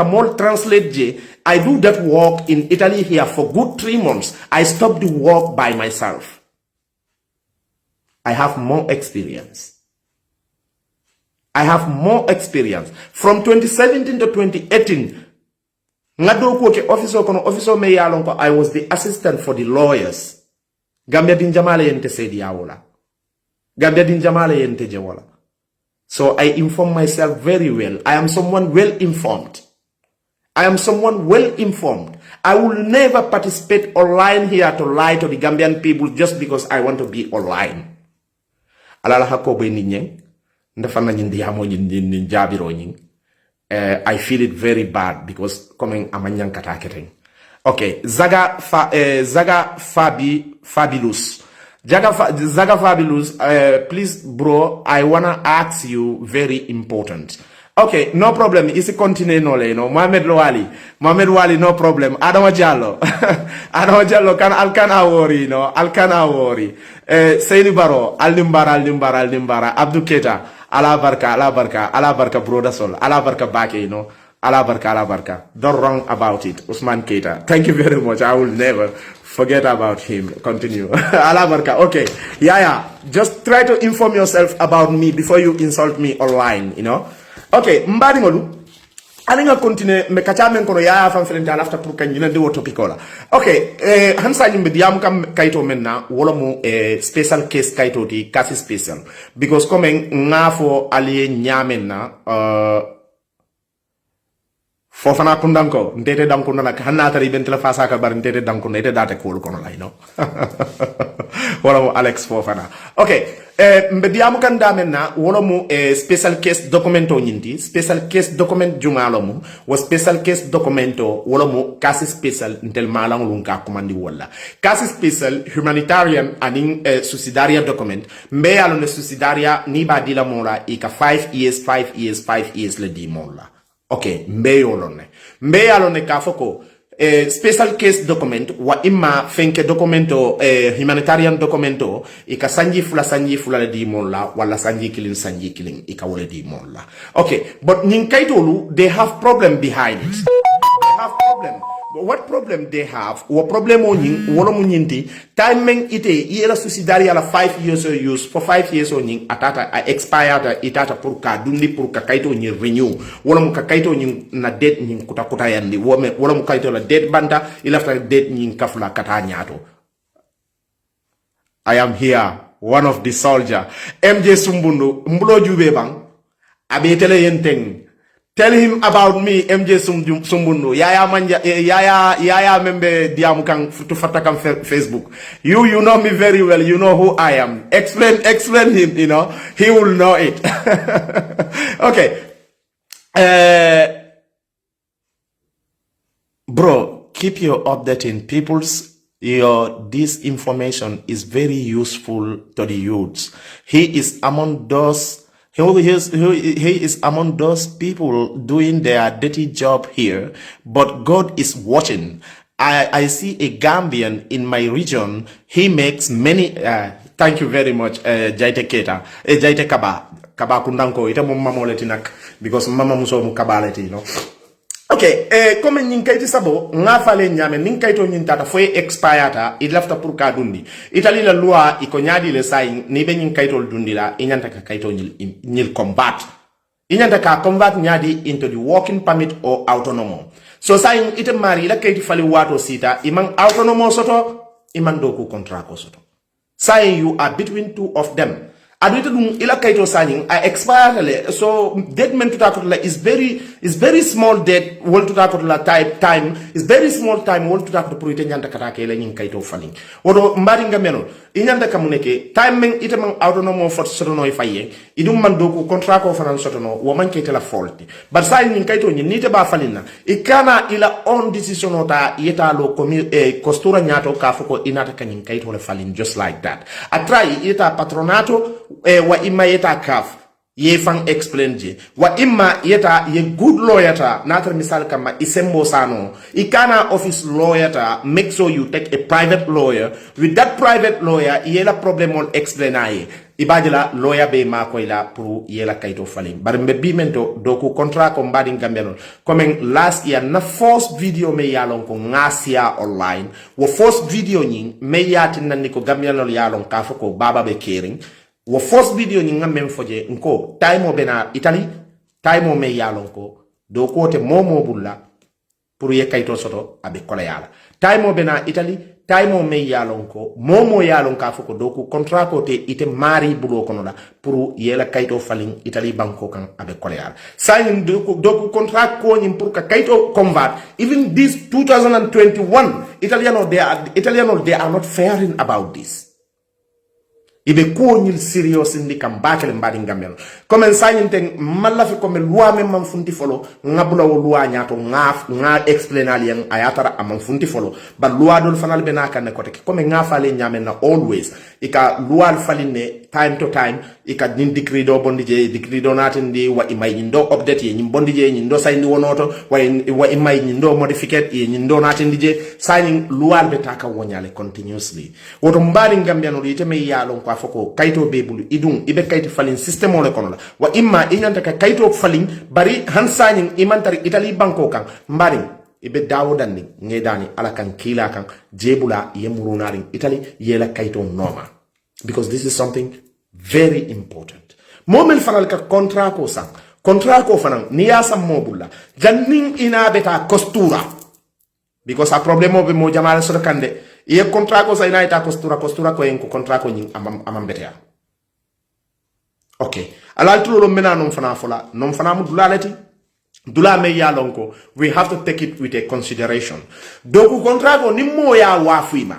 mol translate je. I do that work in Italy here for good 3 months. I stopped the work by myself. I have more experience. I have more experience. From 2017 to 2018, I was the assistant for the lawyers. Gambia din jamale yente sedi awola. Gambia din jamale yente jawala. So I inform myself very well. I am someone well informed. I am someone well informed. I will never participate online here to lie to the Gambian people just because I want to be online. Alala hakobe ninyeng. I feel it very bad because coming amanyang kataketeng. Okay, Zaga Fabulous. Zaga Fabulous, please bro, I wanna ask you very important. Okay, no problem. Isi continue no le no. Mohamed Wali, no problem. Adama Jallo Alkana worry, no. Alkana worry. Seyni Baro, Aldimbara, Abdul Keta. Ala barka brother sol. Ala barka bake, you know. Ala barka. Don't wrong about it. Usman Keita. Thank you very much. I will never forget about him. Continue. Ala barka. Okay. Yeah. Just try to inform yourself about me before you insult me online, you know. Okay, mbadi ngolu. Alinga continue me kachamen kono ya fam felente alafta pour kan ñina de wo topicola. Okay, hansa ñimbe diam kam kayto menna wala mu special case kayto di kasi special because comme ngafo ali ñamenna fofana kundanko ndete danko nana hanna tari bentela fasa ka bar ndete danko ndete date ko kono lay no. Wala mu Alex Fofana. Okay. Mbediamu kanda menna wala mu special case documento nyinti special case document jumalo mu wo special case documento wala mu kasi special ntel malang lunka komandi wala kasi special humanitarian aning suicidaria document mbe alo ne suicidaria ni ba dila mola ika 5 years le di mola. Okay, mbe alo ne kafoko special case document wa imma fenke documento humanitarian documento ika sanji fula le di molla wala sanji killing ika wala di molla. Okay, but nin kaitolu they have problem behind it. They have problem. But what problem they have? What problem on wala munyinti time men ite yela susidari ala 5 years or use for 5 years on atata expired itata pour ka dundi pour ka kaito ni renew wala mu ka kaito ni na date ni kuta yandi wala mu kaito la date banda ila after date ni kafula kata nyato. I am here, one of the soldier MJ Sumbundu mbulo jube bang abetele yenteng. Tell him about me, MJ Sumbundu. Yaya manja, yaya membe diamu kang to fatakam Facebook. You know me very well. You know who I am. Explain him. You know, he will know it. Okay. Bro, keep your updating people's. This information is very useful to the youths. He is among those. He is among those people doing their dirty job here, but God is watching. I see a Gambian in my region. He makes many. Thank you very much, Jaite Keta, Jaite Kaba Kundanko. Ita mama moletinak because mama muso mukabaleti, you know. Okay, comme ninkaiti sabo nga fale nyame ninkaito nyintata foi expirata il lafta pour ka dundi Italy la loi iko nyadi le sai ni be ninkaito dundi la inyanta ka kaito nyil combat inyanta ka combat nyadi into the working permit or autonomo so sai ite mari la kaiti fale wato sita imang autonomo soto iman doku contract soto sai you are between two of them aduita dum ila kaito signing I expire so dead men to takotla is very small dead wol to takotla time is very small time wol to takotla pour ite nyanda kata ke la nyin kaito falling wodo mbari ngameno inyanda kamuneke time men ite man autonomo for sotono faye idum man doku contract ko fanan sotono wo man kete la faulty but sai nyin kaito nyin nite ba falina ikana ila on decision ota yeta lo costura nyato ka foko inata kanyin kaito le falling just like that atrai ita patronato wa imma yeta kaf ye fan explain je wa imma yeta ye good lawyer ta natra misal kama isembo sano ikana office lawyer ta make sure you take a private lawyer with that private lawyer yela problem on explain aye ibadila lawyer be ma ko ila pour yela kayto falim bar mbe bimento doku contract ko mbadi gambiano comme last year na first video me yalon ko ngasia online wo first video nyi me yati nanni ko gambiano yalon ka fako baba be caring wo first video ni ngam foje nko time o bena Italy time o me yalon ko do kote momo bulla pour ye kayto soto abe kola yala time o bena Italy time o me yalon ko momo yalon ka foko do ko contrat ko te ite mari bulo kono la pour yela kayto falling Italy banko kan abe kola yala sign do ko contrat ko nyim pour ka kayto convert even this 2021 Italiano they are not faring about this. Ibe ko nyil serious ndi kam bakele mbadi ngamel comme sagninte malla fi comme loi même man funti folo ngabula wo loi nyato nga explain alien ayatara am funti folo ba loi dol fanal be naka ne kote comme nga fale nyame na always ika loi faline time to time ika din decree do bondi je decree do natindi wa imay ndo update ye bondi je ndo sayni wonoto wa imay ndo modificate ye ndo natindi je signing loi be taka wonyale continuously woto mbadi ngambiano liteme yalo ko foko kaito bebulu idun ibe kaito falling system ole kono la wa imma inyanta ka kaito falling bari hansani imantari Italy banko kan mbari ibe dawo danni ngedani ala kan kila kan jebula yemurunari Italy yela kaito noma because this is something very important momel fanal ka contract ko fanan niyasa mobulla jannin ina beta costura because a problemo be mo jamale so kande ye contrat ko sa ina ita costura ko en ko contrat ko nyin amam betea okay alal tulo mena non fana fola non fana mu dulalati dula me ya lonko we have to take it with a consideration doku contrat ko nimmo ya wafuima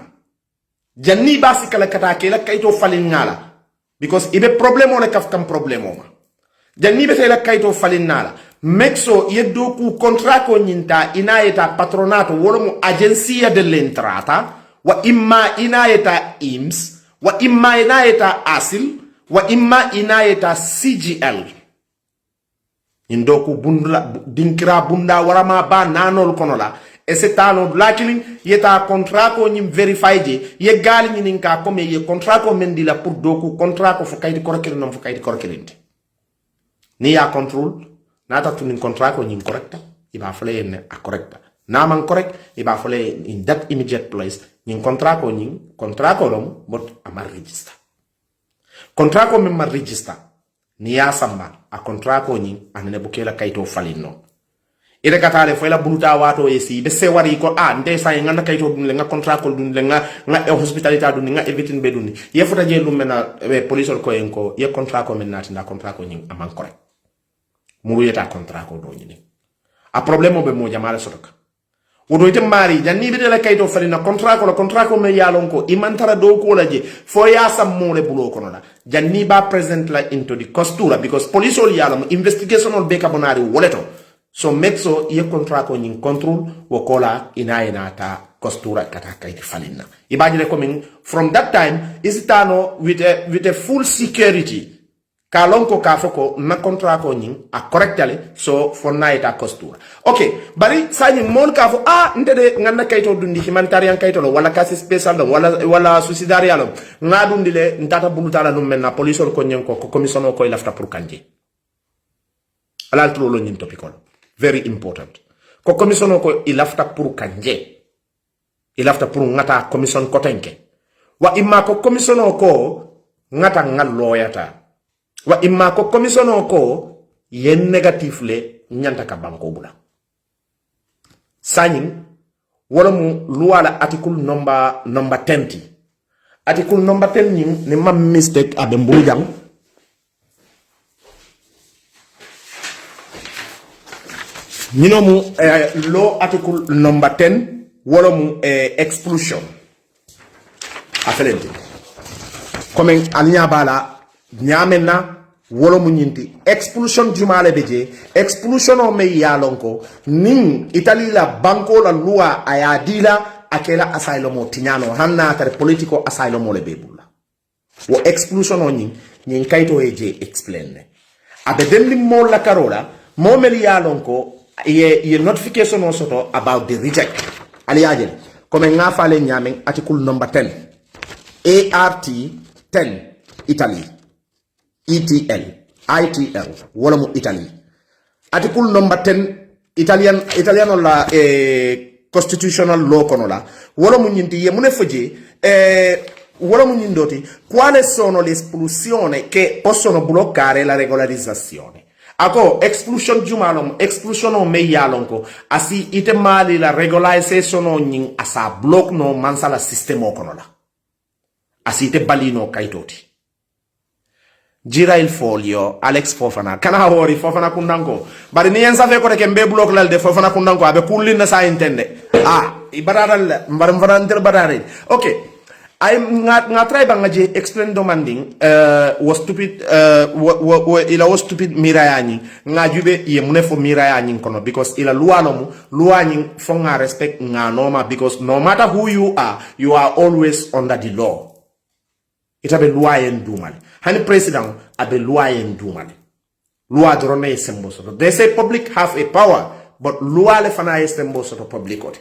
janni basi kala kata ke la kayto falin ngala because ibe problemo ne kaf kam problemo ma janni be la kayto falin nala mexo yeddoku contrat ko nyinta inayeta patronato wolomo agenzia dell'entrata wa imma inayeta IMS wa imma inayeta ASIL wa imma inayeta CGL indoku bunda dinkira bunda warama ba nanol kono la e se tano lakilin yeta contrat ko nyim verify je ye gal nyinin ka comme ye contrat ko mendi la pour doku contrat ko fo kaydi korkel non fo kaydi korkelinte ni ya control nata tunin contrat ko nyim correcta iba fale ne a correcta na man correct iba fale in that immediate place nyim contrat ko lom bot amar register contrat ko mem mar register ni ya samba a contrat ko nyim anene bukela kayto falino ida katale fo la buluta wato esi be se wari ko nde sa ngana kayto dum le nga contrat ko dum le nga hospitality dum nga everything be dum ye fota je dum mena police ko en ko ye contrat ko men natinda contrat ko nyim aman correct muru yeta contrat ko do nyini a problème be mo jamala sotoka wodo ite mari janni be la kayto falina contrat ko me yalon ko imantara do ko la je fo ya sammo le bulo ko la janni ba present la into the costura because police ol yalom investigation ol be kabonari woleto so make so ye contrat ko nyin control wo kola ina ta costura kata kayti falina ibajile coming from that time isitano with a full security kalonko kafoko na contrat ko nyin a correctly so for night a costura okay bari sani mon kafo ndede ngana kayto dundi humanitarian kayto lo wala kasi special lo wala suicidaria lo ngadundi le ndata bulutala no menna police ko nyen ko commission ko ilafta pour kanje alal tro lo nyin topikolo very important ko commission ko ilafta pour kanje ilafta pour ngata commission ko tenke wa imma ko commission ko ngata ngal loyata wa imma ko commission ko yen negatif le nyanta ka banko bula signing wala mu luwala article number 10 article number 10 ni mam mistake abe mbujang Ninomu law article number 10 wala mu expulsion afelente comme anya bala nyamena wala mu nyinti expulsion jumale beje expulsion o me yalonko nin Italy la banko la loi ayadila akela asylum o tinyano hanna tar political asylum le bebulla wo expulsion o nyin kayto eje explain abe denni mo la karola mo mel yalonko ye notification on soto about the reject aliaje comme nga fale nyame article number 10 ART 10 Italy ITL wala mu Italy article number 10 Italiano la constitutional law kono la wala mu nyinti ye mune foje wala mu nyindoti quale sono le espulsioni che possono bloccare la regolarizzazione. Ako expulsion jumalom expulsion o meyalonko asi ite mali la regularization nyin asa block no mansala system kono la asi ite balino kaitoti gira il foglio Alex Fofana kana hori Fofana kundanko bari ni yensa fe ko de kembe block lal de Fofana kundanko abe kullin na sa intende ibararal mbaram varanter barare okay I nga try ba nga je explain demanding was stupid ila was stupid mirayani nga jube ye mune fo mirayani kono because ila luani fo nga respect nga norma because no matter who you are always under the law itabe luayen dumali hani president abe luayen dumali loi drone sembo so they say public have a power but loi le fana sembo so public oti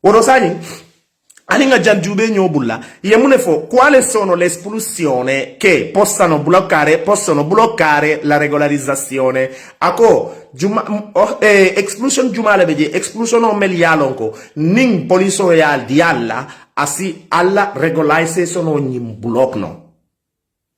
wono sani aninga janjube nyobulla yemune fo quale sono le espulsioni che possono bloccare la regolarizzazione ako expulsion jumale beje expulsion o melialonko ning poliso real di alla asi alla regolarizzazione ogni blockno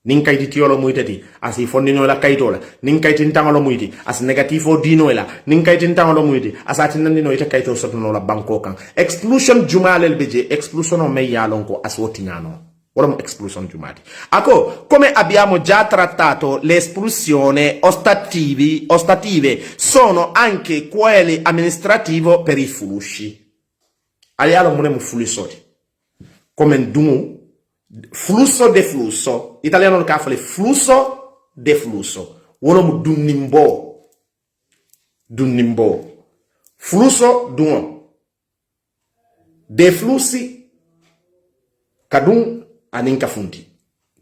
ning kayti tiolo muitati asi fondino la kaytola ning kayti tangalo muiti as negatifo dino la ning kayti tangalo muiti asati nandino ita kayto sotono la banko kan expulsion jumale beje expulsion o meyalonko aswotinano wala expulsion jumati ako come abbiamo già trattato le espulsioni ostative sono anche quelle amministrativo per i flussi alialo mune mu fulisoti come dumu flusso de flusso italiano ka fale flusso de flusso wala mu dunnimbo flusso dun de flussi kadun aninka funti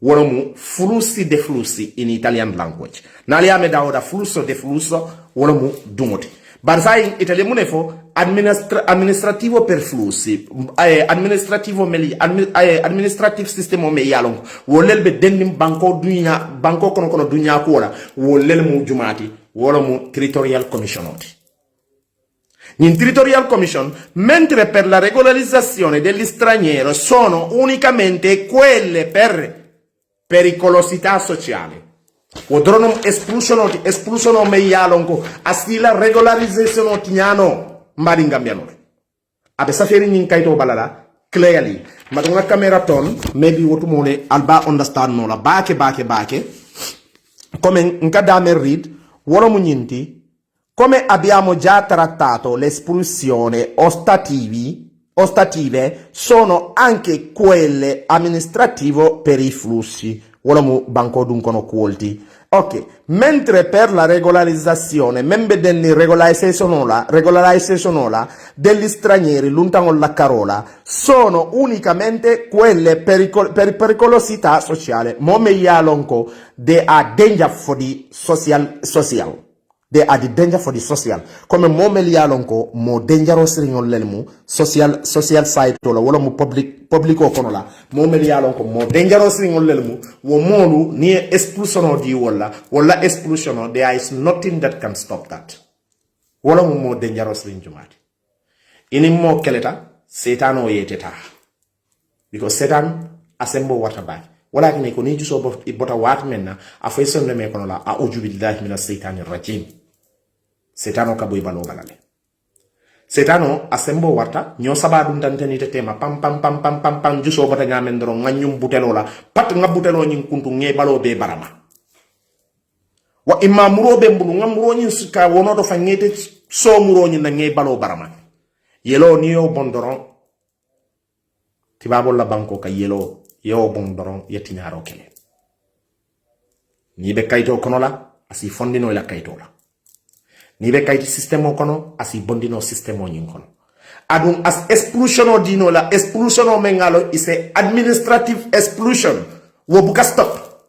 wala mu flussi de flussi in Italian language nali ame da flusso de flusso wala mu dumoti barsai italiano munefo amministrativo per flussi administrative system me yalon wolel be dendim banko kono dunya ko wala wolel mu jumati wala mu territorial commission oti. In territorial commission, mentre per la regolarizzazione degli stranieri sono unicamente quelle per pericolosità sociale. Odrono espulsono meyalonko asila regolarizzazione tiano maringambiano. Abe saferi nin kaito balala clearly. Madonna camera ton maybe wotumone alba understand no la bake come nkadame read wolo munyinti. Come abbiamo già trattato, le espulsioni ostative sono anche quelle amministrative per i flussi. Wolomu banco duncono quolti. Ok, mentre per la regolarizzazione, membe degli regolarizzazione degli stranieri, lontano la carola, sono unicamente quelle per pericolosità sociale. Mome yalonko, they are danger for the social. They are the danger for the social. Come momeli yalonko mo dangerous ringol lelmu social side to la wala mo publico kono la momeli yalonko mo dangerous ringol lelmu wo molu ni expulsion di wala expulsion there is nothing that can stop that. Wala mo dangerous ring jumati. Ini mo keleta Satan o yeteta. Because Satan assemble water back. Wala kini ko ni juso bota wat menna afeson le me kono la a'udhu billahi minash shaitanir rajim. Setano kaboy balo balale. Setano asembo warta nyo sabadun tanteni tema pam juso bota nyamen doro nganyum butelo la pat nga butelo nyin kuntu nge balo be barama. Wa imma muro be mbulu nga muro nyin suka wono do fa ngete so muro nyin na nge balo barama. Yelo niyo bondoron tibabo la banko ka yelo yo bondoron yetinyaro kele. Ni be kayto kono la asi fondino la kayto la. Ni be kayti système kono asi bondino système nyin kono. Adun as expulsion o dino la expulsion o mengalo is a administrative expulsion. Wo buka stop.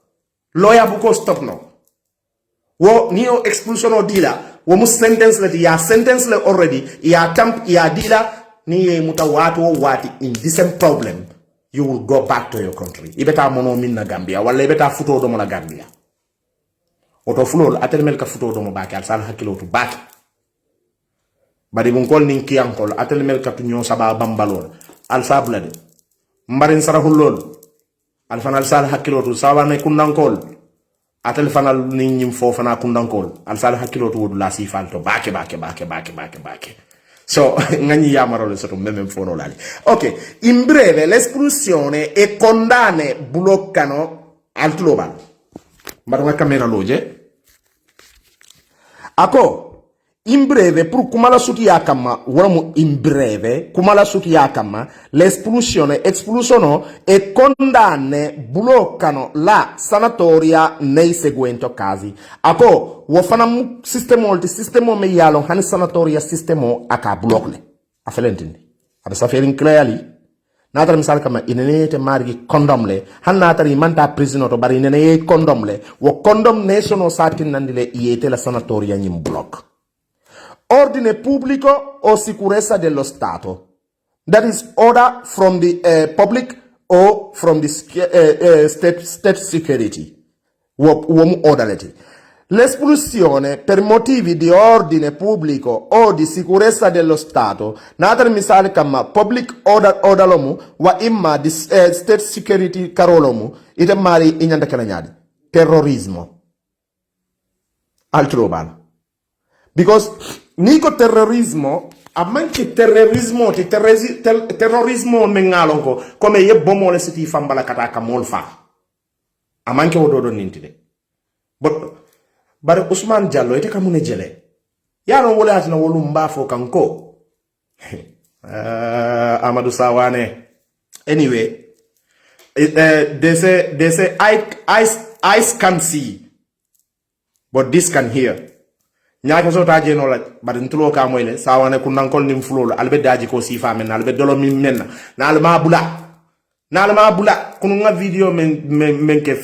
Lawyer buko stop no. Wo niyo expulsion o dila wo mu sentence le ya sentence le already ya tamp ya dila ni ye mutawatu wati in this same problem you will go back to your country. Ibeta mono min na Gambia wala ibeta futo do mo na Gambia. Oto fulol atelmel ka futo do mo baki al sal hakilo to baki. Badi bun kol nin kiyankol atelmel ka tunyo saba bambalol al sablade. Mbarin sarahulol al fanal sal hakilo to sawane kundankol atel fanal nin nyim fo fana kundankol al sal hakilo to wodu la sifal to baki. So, ngani yamarole soto meme fono lali. Ok, in breve l'espulsione e condanne bloccano al global. Marunga camera loge. Ako, in breve, pur kumala sutiakama, walamu in breve, kumala sutiakama, l'espulsione e condanne bloccano la sanatoria nei seguenti casi. Ako, wafana sistemo me yalo, hani sanatoria sistemo aka blockle. Afelentindi. Abisa ferin clearly. Natara misal kama inenete margi kondomle han natari manta prisino to bari inene kondomle wo kondom ne sono satin nandile iete la sanatoria nyim block. Ordine pubblico o sicurezza dello Stato. That is order from the public or from the state security. Uomo orderly. L'espulsione per motivi di ordine pubblico o di sicurezza dello Stato, natar misal kama public order lomu wa imma di state security karolomu ite mari inyanda kananyadi terrorismo altro ban. Because niko terrorismo amanke terrorismo ti terrorismo mengalonko come ye bomole siti fambala kataka molfa amanke wododo nintide but bare Usman Jallo ite kamune jele yano wole atina wolu mbafo kanko Amadou Sawane anyway they say eyes can see but this can hear nyaaka so taje no la bare ntulo ka moyle Sawane kunankol nim fulolo albe daji ko sifa men albe dolo min men na alma bula kunu nga video men ke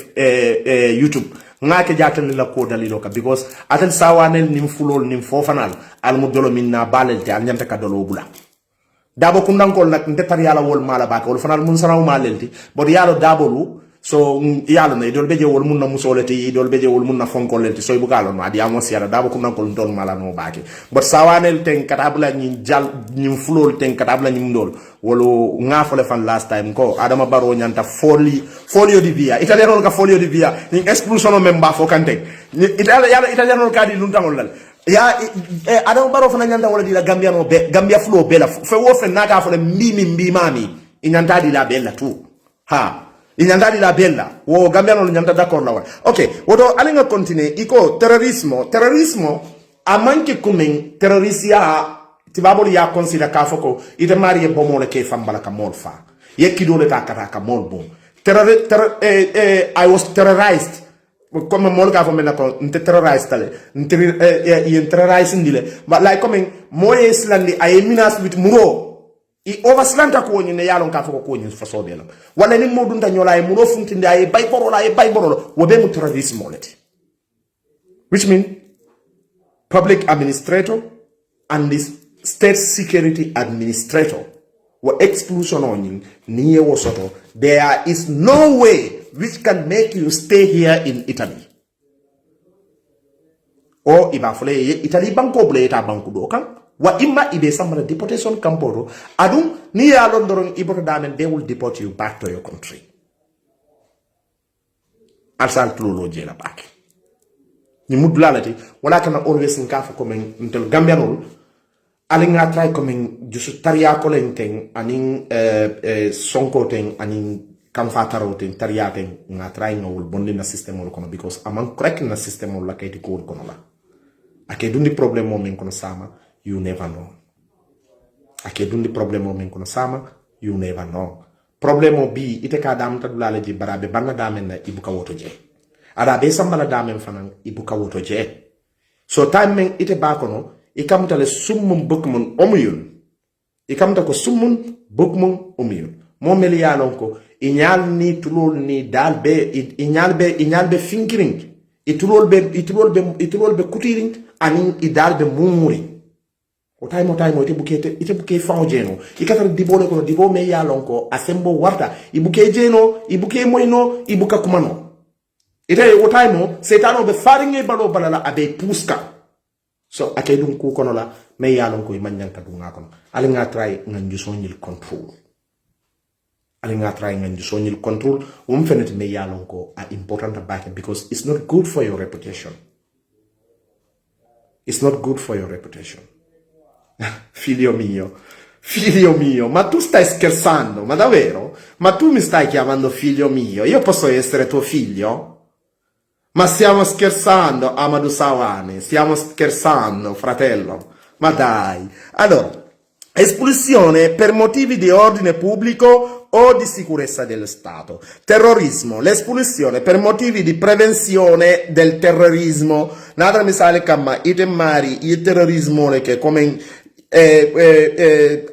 YouTube ngake jatel la ko dalilo ka because atel sawanel nim fulol nim fofanal al mu dolo minna balel te al nyanta ka dolo bula dabo kundankol nak ndetar yala wol mala baka wol fanal mun saraw malelti bod yalo dabolu so yalo ne dol beje wol mun na musoleti dol beje wol mun na fonkolenti so ibukalo no adi amos yala dabo kundankol don mala no bake bod sawanel ten katabla nyi jal nyi fulol ten katabla nyi ndol wolo ngafole fan last time ko adama baro nyanta folio di via italiano ka folio di via ni expulsion memba fo kante italiano ka di luntangol lal ya adama baro fana nyanta wala di la gambiano be gambia flow bela fe wo fe naka fo le mbi mami inyanta di la bella tu ha inyanta di la bella wo gambiano nyanta d'accord la wa okay wodo alinga continue iko terrorismo a manke kumen terrorisia tibabol ya consider ka foko ite mari e bomole ke fambala ka mol fa yekki dole ta kata ka mol bom I was terrorized comme mol ka fo mena ko nte terrorized tale nte terrorized ndile but like comme moye islandi ay menace with muro I overslanta ko ni ne yalon ka foko ko ni fa sobe la wala ni modun ta nyola ay muro funtinde ay bay borolo wo be mu terrorism moleti which mean public administrator and this state security administrator were expulsion on you near Wosoto. There is no way which can make you stay here in Italy. Or ibafule Italy banko bleta banku dokan. Wa imma ibe samara deportation camporo. Adum ni ya londoron iboto damen they will deport you back to your country. Alsal tulo jela back. Ni mudlalati wala kana always nkafu komen until Gambianol alinga try coming just taria ko lenteng aning sonko teng aning kamfataro teng taria teng nga try ngol bondi na system wol kono because among crack na system wol la kay ko kono la ake dundi problem mo men kono sama you never know ake dundi problem mo men kono sama you never know problem mo bi ite ka dam tadula la ji barabe banna damen na ibuka woto je ada be sambala damen fanan ibuka woto je so time men ite ba kono ikamta le summum bukmun omuyun ikamta ko summun bukmun omuyun mo meli yalon ko inyal ni tulol ni dalbe inyal be finkiring itulol be kutiring anin idalbe mumuri o taymo ite buke fawo jeno ikata dibole ko dibo me yalon ko asembo warta ibuke jeno ibuke moyno ibuka kumano ite o taymo setano be faringe balo balala abe puska so ake dum ku kono la me yalon ko manyan ka dunga kono ali nga try nga njusonil control fenet me yalon ko are important back because it's not good for your reputation. Figlio mio, ma tu stai scherzando, ma davvero? Ma tu mi stai chiamando figlio mio? Io posso essere tuo figlio? Ma stiamo scherzando, Amadou Sawane, stiamo scherzando, fratello. Ma dai. Allora, espulsione per motivi di ordine pubblico o di sicurezza dello Stato. Terrorismo, l'espulsione per motivi di prevenzione del terrorismo. Nada misale kama itemari il terrorismo che come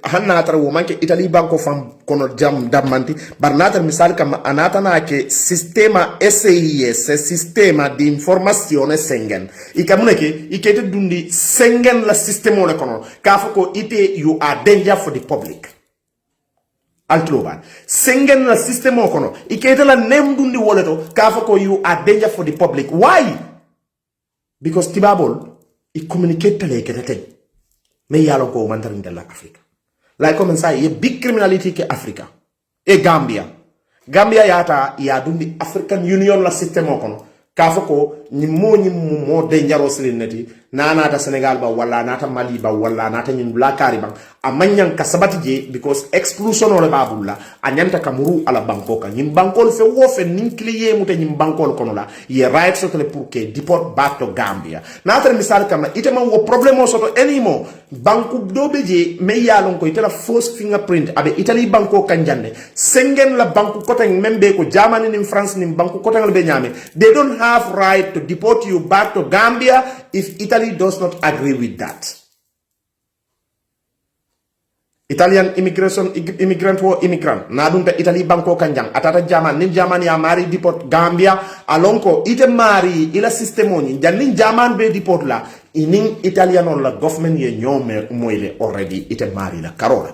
hannata wo manke Italy banko fam kono jam dammanti barnata misal kam anata na ke sistema SIS sistema di informazione Schengen ikamune ke ikete dundi Schengen la sistema le kono kafako ite you are danger for the public altroba Schengen la sistema kono ikete la nem dundi woleto kafako you are danger for the public why because tibabol I communicate le kete me yalo ko mandarin della Africa. Like come sai ye big criminality ke Africa. E Gambia yata ya dundi African Union la system kono. Kafoko ni mo dangerous neti nata Senegal ba wala nata Mali ba wala nata nyin Blakari ba amanyan kasabati je because exclusion ole babulla anyanta kamuru ala bankoka nyim bankol fe wofe ninkliye mute nyim bankol kono la ye right soto le pour que deport back to Gambia nata misal kama itema wo problème soto anymore banku dobe je me yalon ko itela false fingerprint abe Italy banko kanjande Schengen la banku kotang membe ko Germany nim France nim banku kotang le be nyame they don't have right to deport you back to Gambia if Italy does not agree with that. Italian immigrant wo immigrant na dunta Italy banko kanjang atata jaman nin jaman ya mari deport Gambia alonko ite mari ila sistemoni jannin jaman be deport la inin Italiano la government ye nyome moyle already ite mari la karola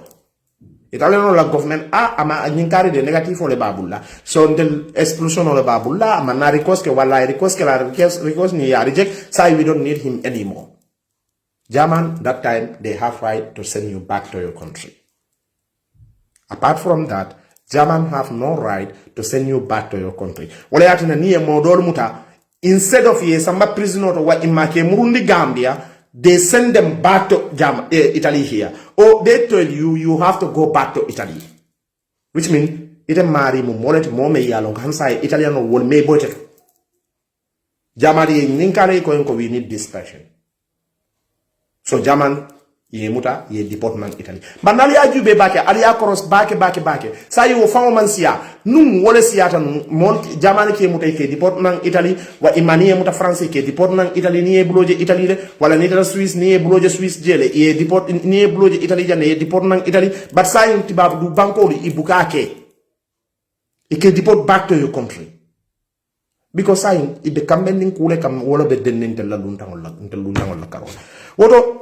Italiano la government ama nyinkari de negatif le babulla so del explosion le babulla ama na request ke wala request ke la request ni ya reject say we don't need him anymore. German, that time, they have right to send you back to your country. Apart from that, German have no right to send you back to your country. Wale yatina niye modol muta, instead of ye samba prisoner to wa imake Murundi Gambia, they send them back to Italy here. Or they tell you, you have to go back to Italy. Which means, ite mari mu molet mo me yalong hansa Italiano wol me bote. Jamari ninkare ko we need this person. So German ye muta ye deport man Italy. Banali ajube bake ali akoros bake. Sa yo famo man siya num wole siyata mon German ke muta ke deport man Italy wa imani muta France ke deport man Italy ni bloje Italy le wala ni Swiss ni bloje Swiss jele ye deport ni bloje Italy jane ye deport man Italy but sa yo tibab du banko li ibukake e ke deport back to your country. Because saying it the kambending kule kam wala be dennen la luntangol la karo woto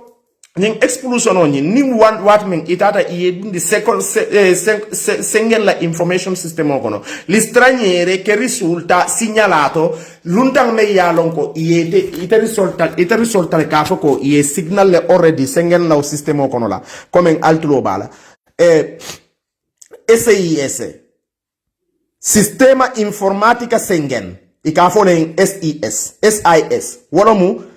ning explosion on ni what men itata the second sengen la information system okono li straniere che risulta segnalato luntang me yalonko ite risulta le kafo ko ye signal le already sengen la system okono la come altro bala SIS sistema informatica sengen ikafone SIS wala mu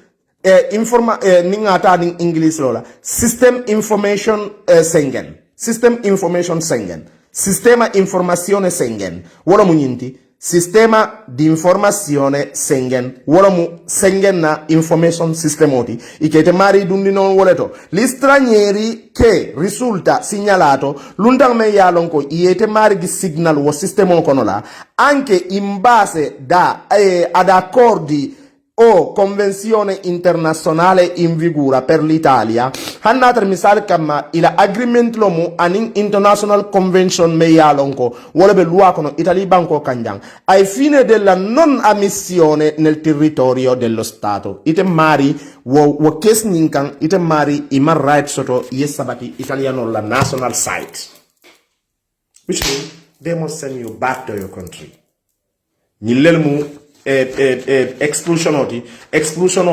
ningata in English lola system information sengen sistema informazione sengen wala mu nyinti sistema di informazione sengen wala mu sengen na information systemoti ikete mari dundi non woleto gli stranieri che risulta segnalato l'undang me yalonko iete mari di signal wo sistema kono la anche in base ad accordi o convenzione internazionale in vigore per l'Italia hannatar misal kama ila agreement lomu anin international convention me yalonko wolebe loi kono Italy banko kanjang ai fine della non ammissione nel territorio dello Stato ite mari wo kesninkan ite mari iman right soto yesabati italiano la national site which means they must send you back to your country nilelmu explosion o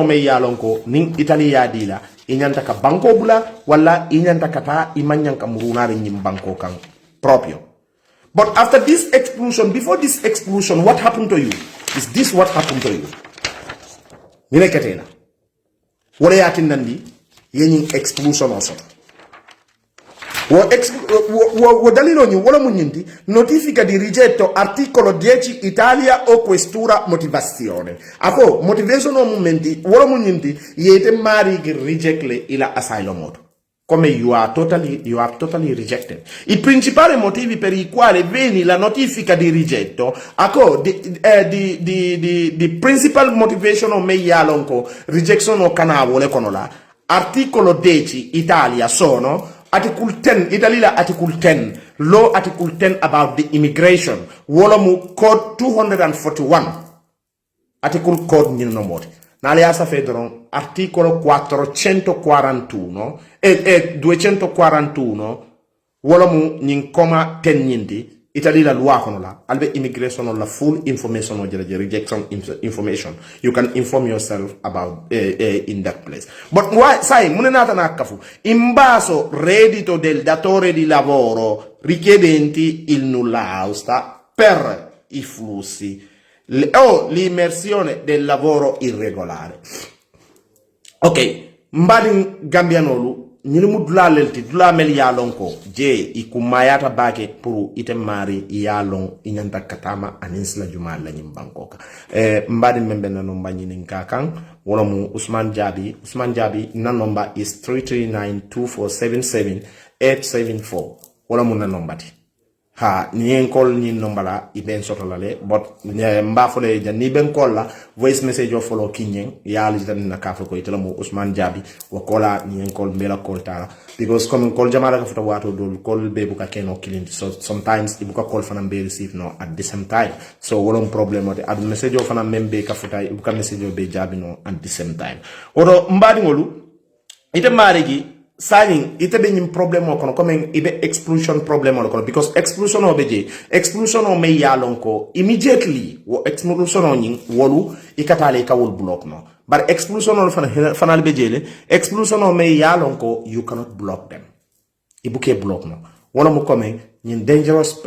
me yalonko ning Italia dila inyanta ka banko bula wala inyanta kata imanyanka murunare nyim banko kan proprio. But after this explosion, before this explosion, what happened to you? Is this what happened to you? Nile ketena wala yatin nandi yening explosion also wo dalilo ni wala munyindi notifica di rigetto articolo 10 Italia o questura motivazione ako motivation o momenti wala munyindi yete mari reject le ila asylum moto come you are totally rejected. I principali motivi per i quali veni la notifica di rigetto ako the principal motivation o meyalonko rejection o kanavole konola articolo 10 Italia sono Article 10, Italia Article 10, Law Article 10 about the immigration, Wolomu Code 241, Article Code Ninomoti. Naleasa Federon, Articolo 441 e 241, Wolomu Ninkoma 10 Nindi, Italy la loi konola, albe immigration la full information o rejection information. You can inform yourself about in that place. But why sai munenata nakafu in baso reddito del datore di lavoro richiedenti il nulla austa per i flussi o l'immersione del lavoro irregolare. Ok, mbadin gambianolu ñimu dula lelti dula mel yalon ko je ikumayata bake pour item mari yalon inyanta katama aninsla juma la nyim bankoka mbadi membe na nomba nyinin kakan wala mu Usman Jabi na number is 3392477 874 wala mu na nomba ti ha ni en call ni nombala iben soto lale but mba fole ni ben call la voice message o follow kinyen ya ali tan na ka ko itala mo Usman Jabi wa kola ni en call mela call tala because comme call jamala ka foto wato dol call be buka keno killing so sometimes ibuka call fana be receive no at the same time so wolon problem o de ad message o fana membe ka fota ibuka message o be Jabi no at the same time odo mbadi ngolu ite marigi signing ite be nyim problem o kono comme ibe exclusion problem o kono because exclusion o beje exclusion o me yalon ko immediately wo exclusion o nyin wolu ikatale ka wol block no but exclusion o fanal bejele exclusion o me yalon ko you cannot block them ibuke block no wala mo comme nyin dangerous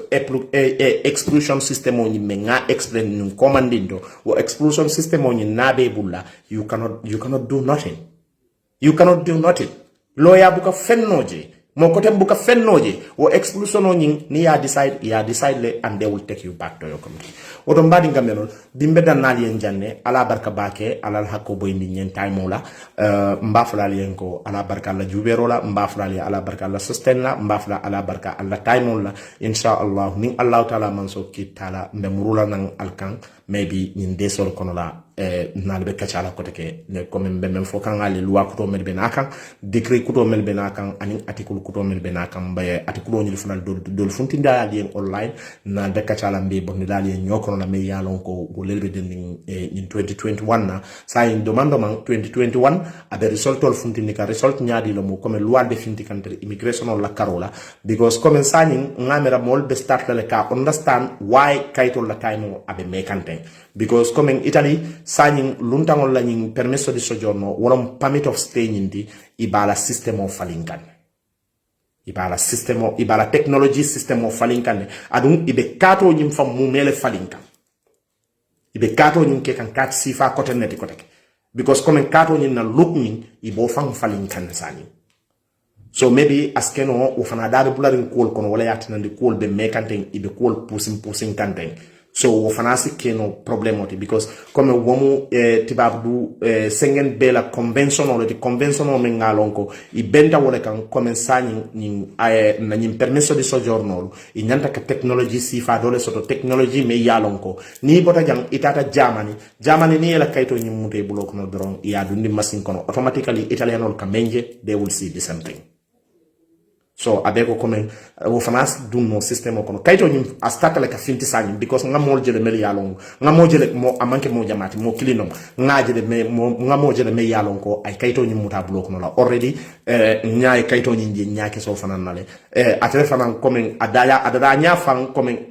exclusion system o nyin me nga explain num commandindo wo exclusion system o nyin nabe bulla you cannot do nothing lawyer buka fennoje mo kote buka fennoje wo exclusion o nyin ni ya decide le and they will take you back to your community oto mbadi ngamelo dimbe dan nali en janne ala barka bake ala hakko boy ndi nyen time la mbafla len ko ala barka la jubero la mbafla li ala barka la sustain la mbafla ala barka ala time la insha Allah ni Allah taala man so ki taala mbe murula nan alkan maybe nyin desol kono la nalbe kachala kote ke ne comme mbem fo kan ali loi ko mel benakan décret ko mel benakan ani article ko mel benakan baye article ni fanal dol funtinda ali online na de kachala mbe bonni dali nyoko na me yalon ko golelbe den in 2021 na sa in demande man 2021 abe result ol funtini ka result nyaadi lo mo comme loi de finti kanter immigration la carola because comme signing ngamera mol be start le ka understand why kaito la time abe mekante because comme in Italy signing luntangol la nying permesso di soggiorno wala permit of stay nyindi ibala system of falinkan ibala technology system of falinkan adun ibe kato nyim fam mu mele falinkan ibe kato nyim ke kan kat sifa kote neti kote because comme kato nyim na look nyim ibo fam falinkan sani so maybe askeno o fana dabe bularin kool kono wala yatinande kool be mekante ibe kool pusin kanten so wo fanasi keno problem oti because comme womu tibabu sengen bela convention o de convention o mengalonko I benta wala kan comme sani ni na nyim permesso di soggiorno I nyanta ka technology sifa dole soto technology me yalonko ni bota jang itata Germany ni la kayto nyim mute block no dron ya dundi machine kono automatically italian ol kamenje they will see the same thing so abeko comme wo fanas dunno system kono kayto nyim astata le ka finti sani because ngamol jele mel yalon ngamo jele mo amanke mo jamati mo kilinom ngajele me mo ngamo jele me yalon ko ay kayto nyim muta block no la already nyaay kayto nyim nyaake so fanan nale atele fanan comme adada nya fan comme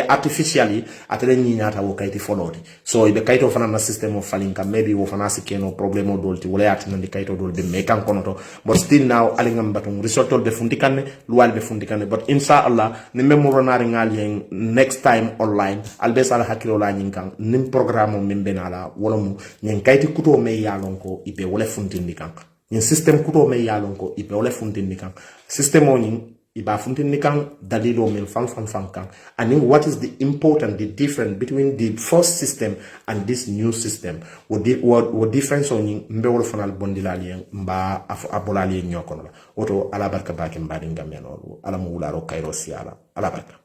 artificially atele nyaata wo kayti folodi so ibe kayto fanan na system of falinka maybe wo fanas keno problem o dolti wala yatina ndi kayto dol be me kan kono to but still now alingam batum result de funtikane luwal be funtikane but inshallah ni memoronari ngali next time online albe sala hakilo la nyinkan nim programme min benala wala mu nyen kayti kuto me yalon ko ibe wala funtindikan nyen system kuto me yalon ko ibe wala funtindikan system o nyin iba funtindikan dalilo min fan kan and what is the important the difference between the first system and this new system what difference on nyin mbe wala fanal bondilali mba abolali nyokono la oto ala barka baake mbadi ngameno ala mu wularo kayro siala ala barka